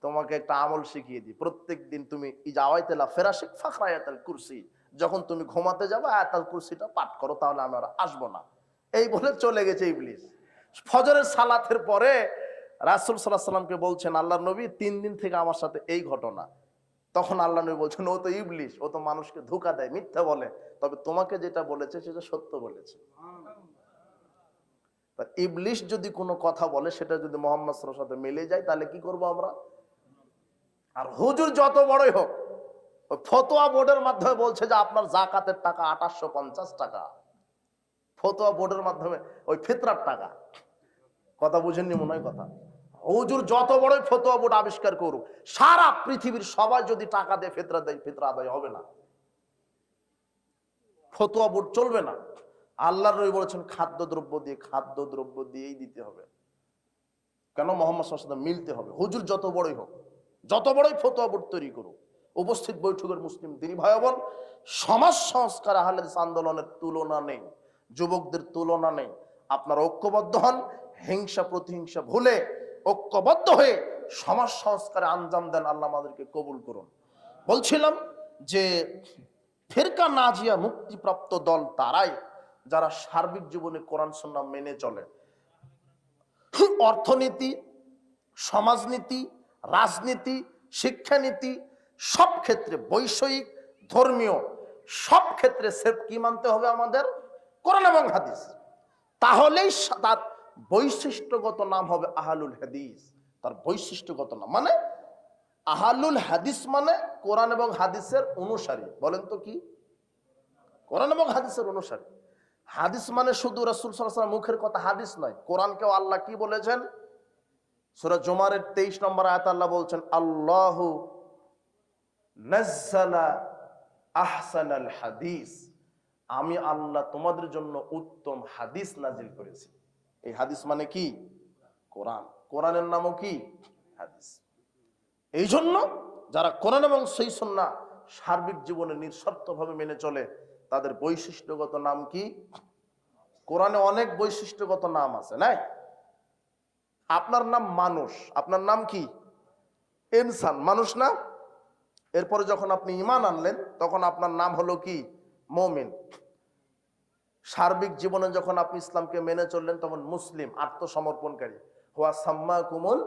তোমাকে একটা আমল শিখিয়ে দিই। প্রত্যেক দিন তুমি ইজাওয়াইতেলা ফেরাশিক ফাখরায়াতুল কুরসি, যখন তুমি ঘুমাতে যাবে আয়াতুল কুরসিটা পাঠ করো, তাহলে আমি আর আসবো না। এই বলে চলে গেছে ইবলিশ। ফজরের সালাতের পরে রাসূল সাল্লাল্লাহু আলাইহি ওয়াসাল্লামকে বলছেন, আল্লাহর নবী 3 দিন থেকে আমার সাথে এই ঘটনা। তখন আল্লাহ নবী বলছেন, ও তো ইবলিশ, ও তো মানুষকে ধোঁকা দেয়, মিথ্যা বলে, তবে তোমাকে যেটা বলেছে সেটা সত্য বলেছে। ইবলিশ যদি কোনো কথা বলে, সেটা যদি মুহাম্মদ সাল্লাল্লাহু আলাইহি ওয়াসাল্লামের সাথে মিলে যায়, তাহলে কি করব আমরা? আর হুজুর যত বড়ই হোক, ওই ফতোয়া বোর্ডের মাধ্যমে বলছে যে আপনার জাকাতের টাকা 2850 টাকা, ফতোয়া বোর্ডের মাধ্যমে ওই ফিতরার টাকা। কথা বুঝেননি মনে হয় কথা। হুজুর যত বড়ই ফতোয়া বোর্ড আবিষ্কার করুক, সারা পৃথিবীর সবাই যদি টাকা দিয়ে ফিতরা দেয়, ফিতরা আদায় হবে না, ফতোয়া বোর্ড চলবে না। আল্লাহর নবী বলেছেন খাদ্যদ্রব্য দিয়েই দিতে হবে। কেন? মুহাম্মদ সাল্লাল্লাহু আলাইহি ওয়াসাল্লাম মিলতে হবে। হুজুর যত বড়ই হোক, যত বড়ই ফতোয়া বোর্ড তৈরি করুক, উপস্থিত বৈঠকের মুসলিম দিনী ভাই বোন, সমাজ সংস্কার আহলে হাদিস আন্দোলনের তুলনা নেই, যুবকদের তুলনা নেই। আপনারা ঐক্যবদ্ধ হন, হিংসা প্রতিহিংসা ভুলে ঐক্যবদ্ধ হয়ে সমাজ সংস্কারে আঞ্জাম দেন। আল্লাহ আমাদেরকে কবুল করুন। বলছিলাম যে ফিরকা নাজিয়া মুক্তিপ্রাপ্ত দল তারাই যারা সার্বিক জীবনে কোরআন সুন্নাহ মেনে চলে। অর্থনীতি, সমাজনীতি, রাজনীতি, শিক্ষানীতি, সব ক্ষেত্রে বৈষয়িক, ধর্মীয় সব ক্ষেত্রে সেফ কি মানতে হবে আমাদের? কোরআন এবং হাদিস। তাহলেই তার বৈশিষ্ট্যগত নাম হবে আহলুল হাদিস। তার বৈশিষ্ট্যগত নাম মানে আহলুল হাদিস মানে কোরআন এবং হাদিসের অনুসারী। বলেন তো কি? কোরআন এবং হাদিসের অনুসারী। হাদিস মানে শুধু রাসূল সাল্লাল্লাহু আলাইহি ওয়াসাল্লাম মুখের কথা হাদিস নয়, কোরআনকেও আল্লাহ কি বলেছেন? সূরা জুমারের 23 নম্বর আয়াত আল্লাহ বলছেন, আল্লাহু নাজ্জালা আহসানাল হাদিস, আমি আল্লাহ তোমাদের জন্য উত্তম হাদিস নাজিল করেছি। এই হাদিস মানে কি? কোরআন। কোরআনের নামও কি? হাদিস। এই জন্য যারা কোরআন এবং সহিহ সুন্নাহ সার্বিক জীবনে নিঃশর্তভাবে মেনে চলে, তাদের বৈশিষ্ট্যগত নাম কি? কোরআনে অনেক বৈশিষ্ট্যগত নাম আছে, নাই? আপনার নাম মানুষ, আপনার নাম কি? ইনসান, মানুষ না? এরপরে যখন আপনি ঈমান আনলেন তখন আপনার নাম হলো কি? মুমিন। সার্বিক জীবনে যখন আপনি ইসলামকে মেনে চললেন তখন মুসলিম, আত্মসমর্পণকারী। হুয়া সাম্মাকুমুল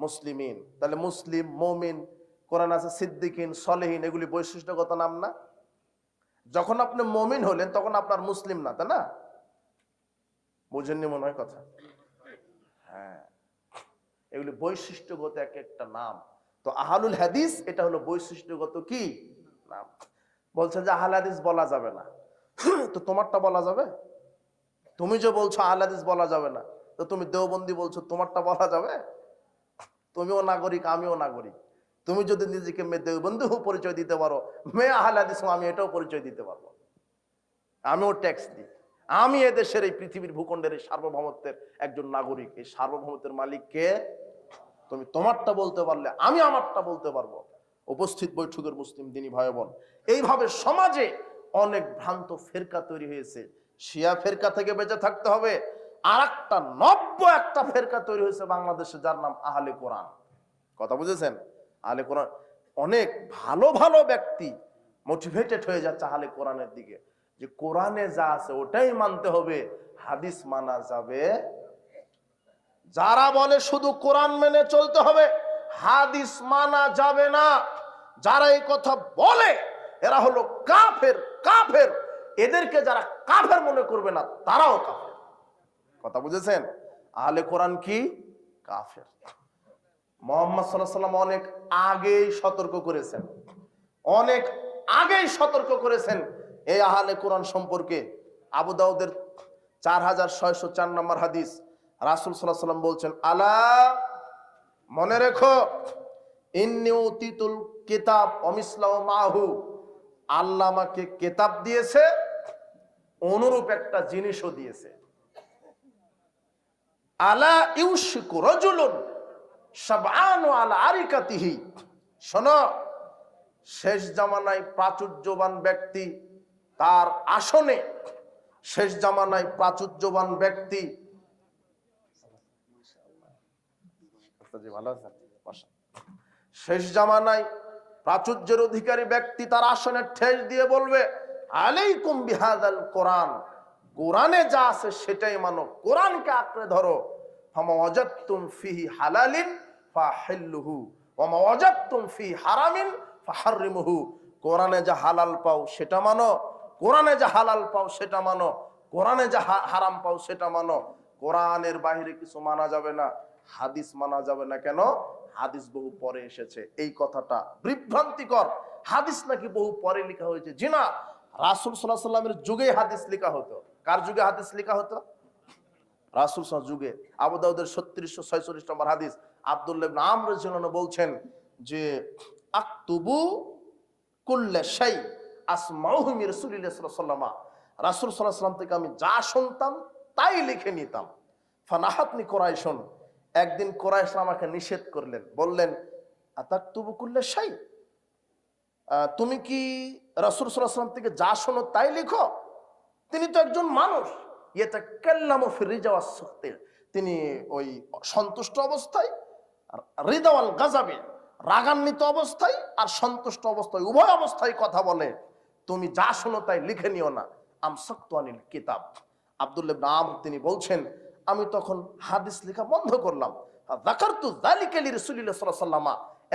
মুসলিমিন। তাহলে মুসলিম, মুমিন, কোরআন আছে সিদ্দিকিন, সলেহিন, এগুলি বৈশিষ্ট্যগত নাম না? যখন আপনি মুমিন হলেন তখন আপনার মুসলিম না, তাই না? বুঝেননি মনে হয় কথা। হ্যাঁ, এগুলি বৈশিষ্ট্যগত এক একটা নাম। তো আহলুল হাদিস এটা হলো বৈশিষ্ট্যগত কি নাম। বলছে যে আহলে হাদিস বলা যাবে না, তো তোমারটা বলা যাবে? তুমি যে বলছো আহলে হাদিস বলা যাবে না, তো তুমি দেওবন্দি বলছো, তোমারটা বলা যাবে? তুমিও নাগরিক, আমিও নাগরিক। তুমি যদি নিজেকে মেয়ে দেওবন্দি পরিচয় দিতে পারো, মেয়ে আহলে হাদিস, আমি এটাও পরিচয় দিতে পারবো। আমিও ট্যাক্স দিই, আমি এদেশের এই পৃথিবীর ভূখণ্ডের এই সার্বভৌমত্বের একজন নাগরিক। এই সার্বভৌমত্বের মালিক কে? তুমি তোমারটা বলতে পারলে আমি আমারটা বলতে পারবো। উপস্থিত বৈঠকের মুসলিম দিনী ভাই বোন, এইভাবে সমাজে অনেক ভ্রান্ত ফেরকা তৈরি হয়েছে। শিয়া ফেরকা থেকে বেঁচে থাকতে হবে। আর একটা নব্য একটা ফেরকা তৈরি হয়েছে বাংলাদেশে, যার নাম আহলে কোরআন। কথা বুঝেছেন? আহলে কোরআন, অনেক ভালো ভালো ব্যক্তি মোটিভেটেড হয়ে যাচ্ছে আহলে কোরআনের দিকে, যে কোরআনে যা আছে ওটাই মানতে হবে, হাদিস মানা যাবে। যারা বলে শুধু কোরআন মেনে চলতে হবে, হাদিস মানা যাবে না, যারা এই কথা বলে এরা হলো কাফের। কাফের, এদেরকে যারা কাফের মনে করবে না তারাও কাফের। কথা বুঝেছেন? আহলে কোরআন কি? কাফের। মুহাম্মদ সাল্লাল্লাহু আলাইহি ওয়াসাল্লাম অনেক আগেই সতর্ক করেছেন, অনেক আগেই সতর্ক করেছেন এই আহলে কোরআন সম্পর্কে। আবু দাউদের 4604 নম্বর হাদিস, রাসূল সাল্লাল্লাহু আলাইহি ওয়াসাল্লাম বলছেন, আলা, মনে রেখো, ইন্নী উতিতুল কিতাব ওয়া মিসলাহু মাহু, আল্লাহ আমাকে কিতাব দিয়েছে, অনুরূপ একটা জিনিসও দিয়েছে। আলা ইউশিকু রাজুলুন শাবআনু আলা আরিকাতিহি, শোনো, শেষ জামানায় প্রাচুর্যবান ব্যক্তি তার আসনে, শেষ জামানায় প্রাচুর্যবান ব্যক্তি, শেষ জামানায় প্রাচুর্যের অধিকারী ব্যক্তি তার আসনে ঠেস দিয়ে বলবে, আলাইকুম বিহাদাল কোরআন, কোরআনে যা আছে সেটাই মানো, কোরআনকে আঁকড়ে ধরো। ফামা ওয়াজাদতুম ফিহি হালালিন ফাহিল্লুহু ওয়া মা ওয়াজাদতুম ফিহি হারামিন ফাহাররিমুহু, কোরআনে যা হালাল পাও সেটা মানো, কোরআনে যা হালাল পাও সেটা মানো, কোরআনে যা হারাম পাও সেটা মানো। কোরআনের বাইরে কিছু মানা যাবে না, হাদিস মানা যাবে না। কেন? হাদিস বহু পরে এসেছে। এই কথাটা বিভ্রান্তিকর। হাদিস নাকি বহু পরে লেখা হয়েছে। জি না, রাসূল সাল্লাল্লাহু আলাইহি সাল্লামের যুগে হাদিস লেখা হতো। কার যুগে হাদিস লেখা হতো? রাসূল সাল্লাল্লাহু আলাইহি যুগে। আবু দাউদের 3646 নম্বর হাদিস, আব্দুল্লাহ ইবনে আমর রাদিয়াল্লাহু আনহু বলছেন যে আকতুবু কুল্লা শাই আসমাউহু মির রাসূলিল্লাহ সাল্লাল্লাহু আলাইহি ওয়াসাল্লাম, রাসূল সাল্লাল্লাহু আলাইহি ওয়াসাল্লাম থেকে আমি যা শুনতাম তাই লিখে নিতাম। ফানাহাতনি কুরাইশুন, একদিন কুরাইশ আমাকে নিষেধ করলেন, বললেন আতাকতুবু কুল্লা শাই, তুমি কি রাসূল সাল্লাল্লাহু আলাইহি ওয়াসাল্লাম থেকে যা শোনো তাই লিখো? তিনি তো একজন মানুষ, ইয়াতাকাল্লামু ফি রিজা ওয়াস সুখতি, তিনি ওই সন্তুষ্ট অবস্থায়, রিদা ওয়াল গাযাবি, রাগান্বিত অবস্থায় আর সন্তুষ্ট অবস্থায়, উভয় অবস্থায় কথা বলে। তুমি যা শোনো তাই লিখে নিও না। আমসাকতু আনিল কিতাব। আব্দুল্লাহ ইবনে আমর তিনি বলছেন, আমি তখন হাদিস লেখা বন্ধ করলাম। যাকারতু যালিকা লিরাসূলিল্লাহ সাল্লাল্লাহু আলাইহি ওয়াসাল্লাম,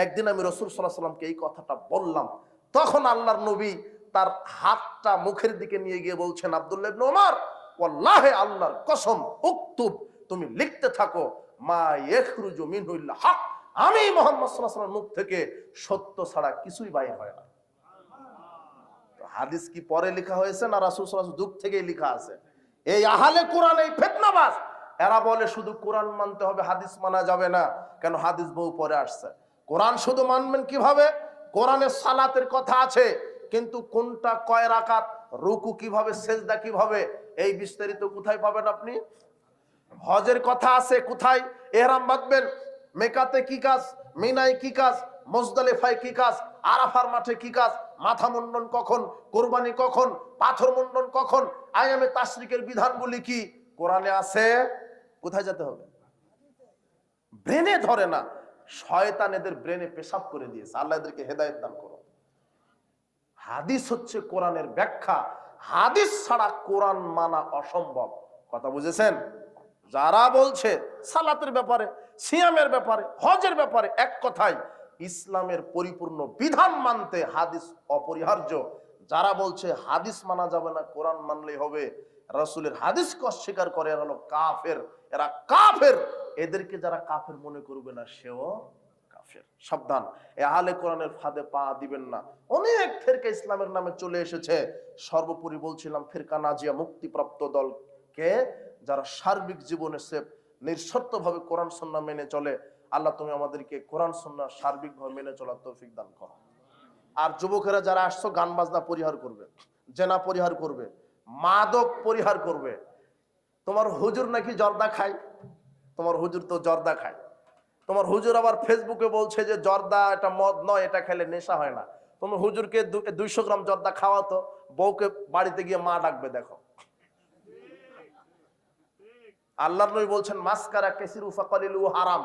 একদিন আমি রাসূল সাল্লাল্লাহু আলাইহি ওয়াসাল্লামকে এই কথাটা বললাম। তখন আল্লাহর নবী তার হাতটা মুখের দিকে নিয়ে গিয়ে বলছেন, আব্দুল্লাহ ইবনে ওমর, ওয়াল্লাহি আল্লাহর কসম, উকতুব, তুমি লিখতে থাকো, মা ইয়াখরুজু মিনহু ইল্লা হক, আমি মুহাম্মদ সাল্লাল্লাহু আলাইহি ওয়াসাল্লামের মুখ থেকে সত্য ছাড়া কিছুই বাইর হয় না। তো হাদিস কি পরে লেখা হয়েছে না রাসূল সাল্লাল্লাহু আলাইহি ওয়াসাল্লাম যুগ থেকেই লেখা আছে? এই আহলে কোরআন, এই ফিতনাবাজ, এরা বলে শুধু কোরআন মানতে হবে, হাদিস মানা যাবে না। কেন? হাদিস বহু পরে আসছে। কোরআন শুধু মানবেন কিভাবে? কোরআনে সালাতের কথা আছে, কিন্তু কোনটা কয় রাকাত, রুকু কিভাবে, সেজদা কিভাবে, এই বিস্তারিত কোথায় পাবেন আপনি? হজের কথা আছে, কোথায় ইহরাম বাঁধবেন, মেকাতে কি কাজ, মিনায় কি কাজ, মুজদালিফায় কি কাজ, আরাফার মাঠে কি কাজ, মাথা মুন্ডন কখন, কুরবানি কখন, পাথর মুন্ডন কখন, আয়ামে তাশরিকের বিধানগুলি কি কোরআনে আছে। কোথায় যেতে হবে? ব্রেনে ধরে না, শয়তান এদের ব্রেনে পেশাব করে দিয়েছে। আল্লাহ এদেরকে হেদায়েত দান করো। হাদিস হচ্ছে কোরআনের ব্যাখ্যা, হাদিস ছাড়া কোরআন মানা অসম্ভব। কথা বুঝেছেন? যারা বলছে সালাতের ব্যাপারে, সিয়ামের ব্যাপারে, হজের ব্যাপারে, এক কথায় ইসলামের পরিপূর্ণ বিধান মানতে হাদিস অপরিহার্য। যারা বলছে হাদিস মানা যাবে না, কোরআন মানলেই হবে, রাসূলের হাদিসকে অস্বীকার করে, এরা হলো কাফের, এরা কাফের। এদেরকে যারা কাফের মনে করবে না, সেও কাফের। সাবধান, এ আহলে কোরআনের ফাঁদে পা দিবেন না। অনেক ফিরকা ইসলামের নামে চলে এসেছে। সর্বোপরি বলছিলাম ফিরকা নাজিয়া মুক্তিপ্রাপ্ত দলকে, যারা সার্বিক জীবনে সে নিঃশর্তভাবে কোরআন সুন্নাহ মেনে চলে। আল্লাহ তুমি আমাদেরকে কোরআন সুন্নাহ সার্বিকভাবে মেনে চলার তৌফিক দান করো। আর যুবকেরা যারা আসছো, গান বাজনা পরিহার করবে, জেনা পরিহার করবে, মাদক পরিহার করবে। তোমার হুজুর নাকি জর্দা খায়, তোমার হুজুর তো জর্দা খায়। তোমার হুজুর আবার ফেসবুকে বলছে যে জর্দা এটা মদ নয়, এটা খেলে নেশা হয় না। তোমার হুজুরকে 200 গ্রাম জর্দা খাওয়াতো, বউকে বাড়িতে গিয়ে মা ডাকবে। দেখো, আল্লাহর নবী বলছেন মাসকারা কাসিরু ফাকালিলু হারাম,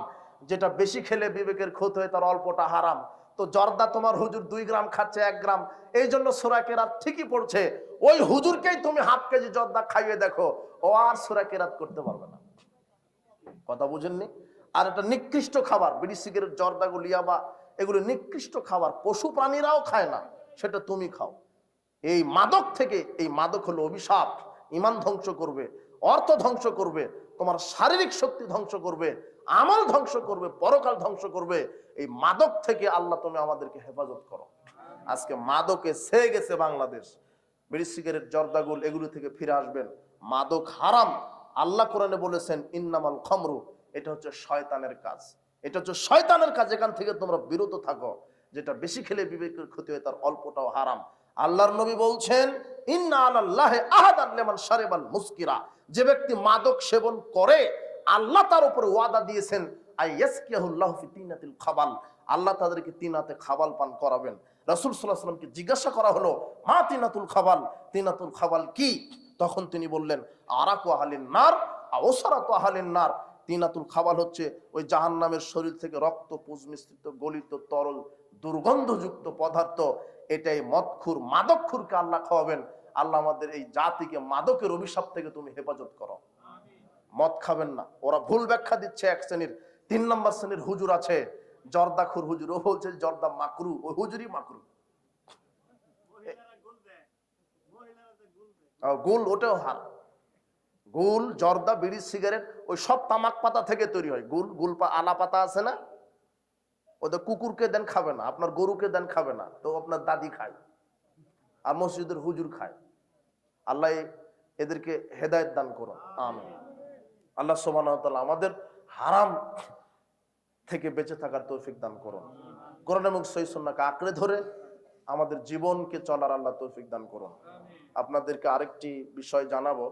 যেটা বেশি খেলে বিবেকের ক্ষতি হয় তার অল্পটা হারাম। তো জর্দা তোমার হুজুর 2 গ্রাম খাচ্ছে, 1 গ্রাম, এই জন্য সূরা কেরাত ঠিকই পড়ছে। ওই হুজুরকেই তুমি হাফ কেজি জর্দা খাইয়ে দেখো, ও আর সূরা কেরাত করতে পারবে না। কথা বুঝেননি? আর এটা নিকৃষ্ট খাবার, বিড়ি সিগারেট, জর্দা, গুলিয়াবা, এগুলো নিকৃষ্ট খাবার, পশু প্রাণীরাও খায় না, সেটা তুমি খাও। এই মাদক থেকে, এই মাদক হলো অভিশাপ, ঈমান ধ্বংস করবে, অর্থ ধ্বংস করবে, তোমার শারীরিক শক্তি ধ্বংস করবে, আমল ধ্বংস করবে, পরকাল ধ্বংস করবে। এই মাদক থেকে আল্লাহ তুমি আমাদেরকে হেফাজত করো। আজকে মাদকে ছেয়ে গেছে বাংলাদেশ। বিড়ি সিগারেট, জর্দাগুল, এগুলো থেকে ফিরে আসবেন। মাদক হারাম। আল্লাহ কোরআনে বলেছেন ইন্নামাল খামরু, এটা হচ্ছে শয়তানের কাজ, এটা হচ্ছে শয়তানের কাজ, এখান থেকে তোমরা বিরত থাকো। যেটা বেশি খেলে বিবেকের ক্ষতি হয় তার অল্পটাও হারাম। আল্লাহর নবী বলছেন ইন্না আলাল্লাহি আহাদান লিমান শারিবাল মুসকিরা, যে ব্যক্তি মাদক সেবন করে আল্লাহ তার উপরে ওয়াদা দিয়েছেন আইয়াসকিয়াহুল্লাহু ফি তিনাতিল খাবাল, আল্লাহ তাদেরকে তিনাতে খাবাল পান করাবেন। রাসূল সাল্লাল্লাহু আলাইহি ওয়াসাল্লামকে জিজ্ঞাসা করা হলো মা তিনাতুল খাবাল, তিনাতুল খাবাল কি? তখন তিনি বললেন আরাকু আহলিন নার আওসারাতু আহলিন নার, তিনাতুল খাবাল হচ্ছে ওই জাহান্নামের শরীর থেকে রক্ত পুঁজ মিশ্রিত গলিত তরল দুর্গন্ধযুক্ত পদার্থ। এটাই মদখুর, মাদকখুরকে আল্লাহ খাওয়াবেন। আল্লাহ আমাদের এই জাতিকে মাদকের অভিশাপ থেকে তুমি হেফাজত করো। মদ খাবেন না। ওরা ভুল ব্যাখ্যা দিচ্ছে। এক শ্রেণীর, 3 নম্বর শ্রেণীর হুজুর আছে, জর্দাখুর হুজুর, ও বলছে জর্দা মাকরু, ওই হুজুরই মাকরু। গুল, ওটাও হারাম। গুল, জর্দা, বিড়ি, সিগারেট, ওই সব তামাক পাতা থেকে তৈরি হয়। গুল, আলা পাতা আছে না, ওদের কুকুরকে দেন খাবে না, আপনার গরুকে দেন খাবে না, তো আপনার দাদি খায় আর মসজিদের হুজুর খায়। আল্লাহ এদেরকে হেদায়েত দান করুন, আমিন। আল্লাহ সুবহানাহু ওয়া তাআলা আমাদের হারাম থেকে বেঁচে থাকার তৌফিক দান করুন। কোরআন এবং সহিহ সুন্নাহকে আঁকড়ে ধরে আমাদের জীবনকে চলার আল্লাহ তৌফিক দান করুন। আপনাদেরকে আরেকটি বিষয় জানাবো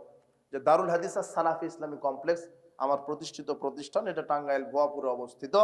যে দারুল হাদিস আর সালাফি ইসলামী কমপ্লেক্স আমার প্রতিষ্ঠিত প্রতিষ্ঠান, এটা টাঙ্গাইল ভুয়াপুরে অবস্থিত।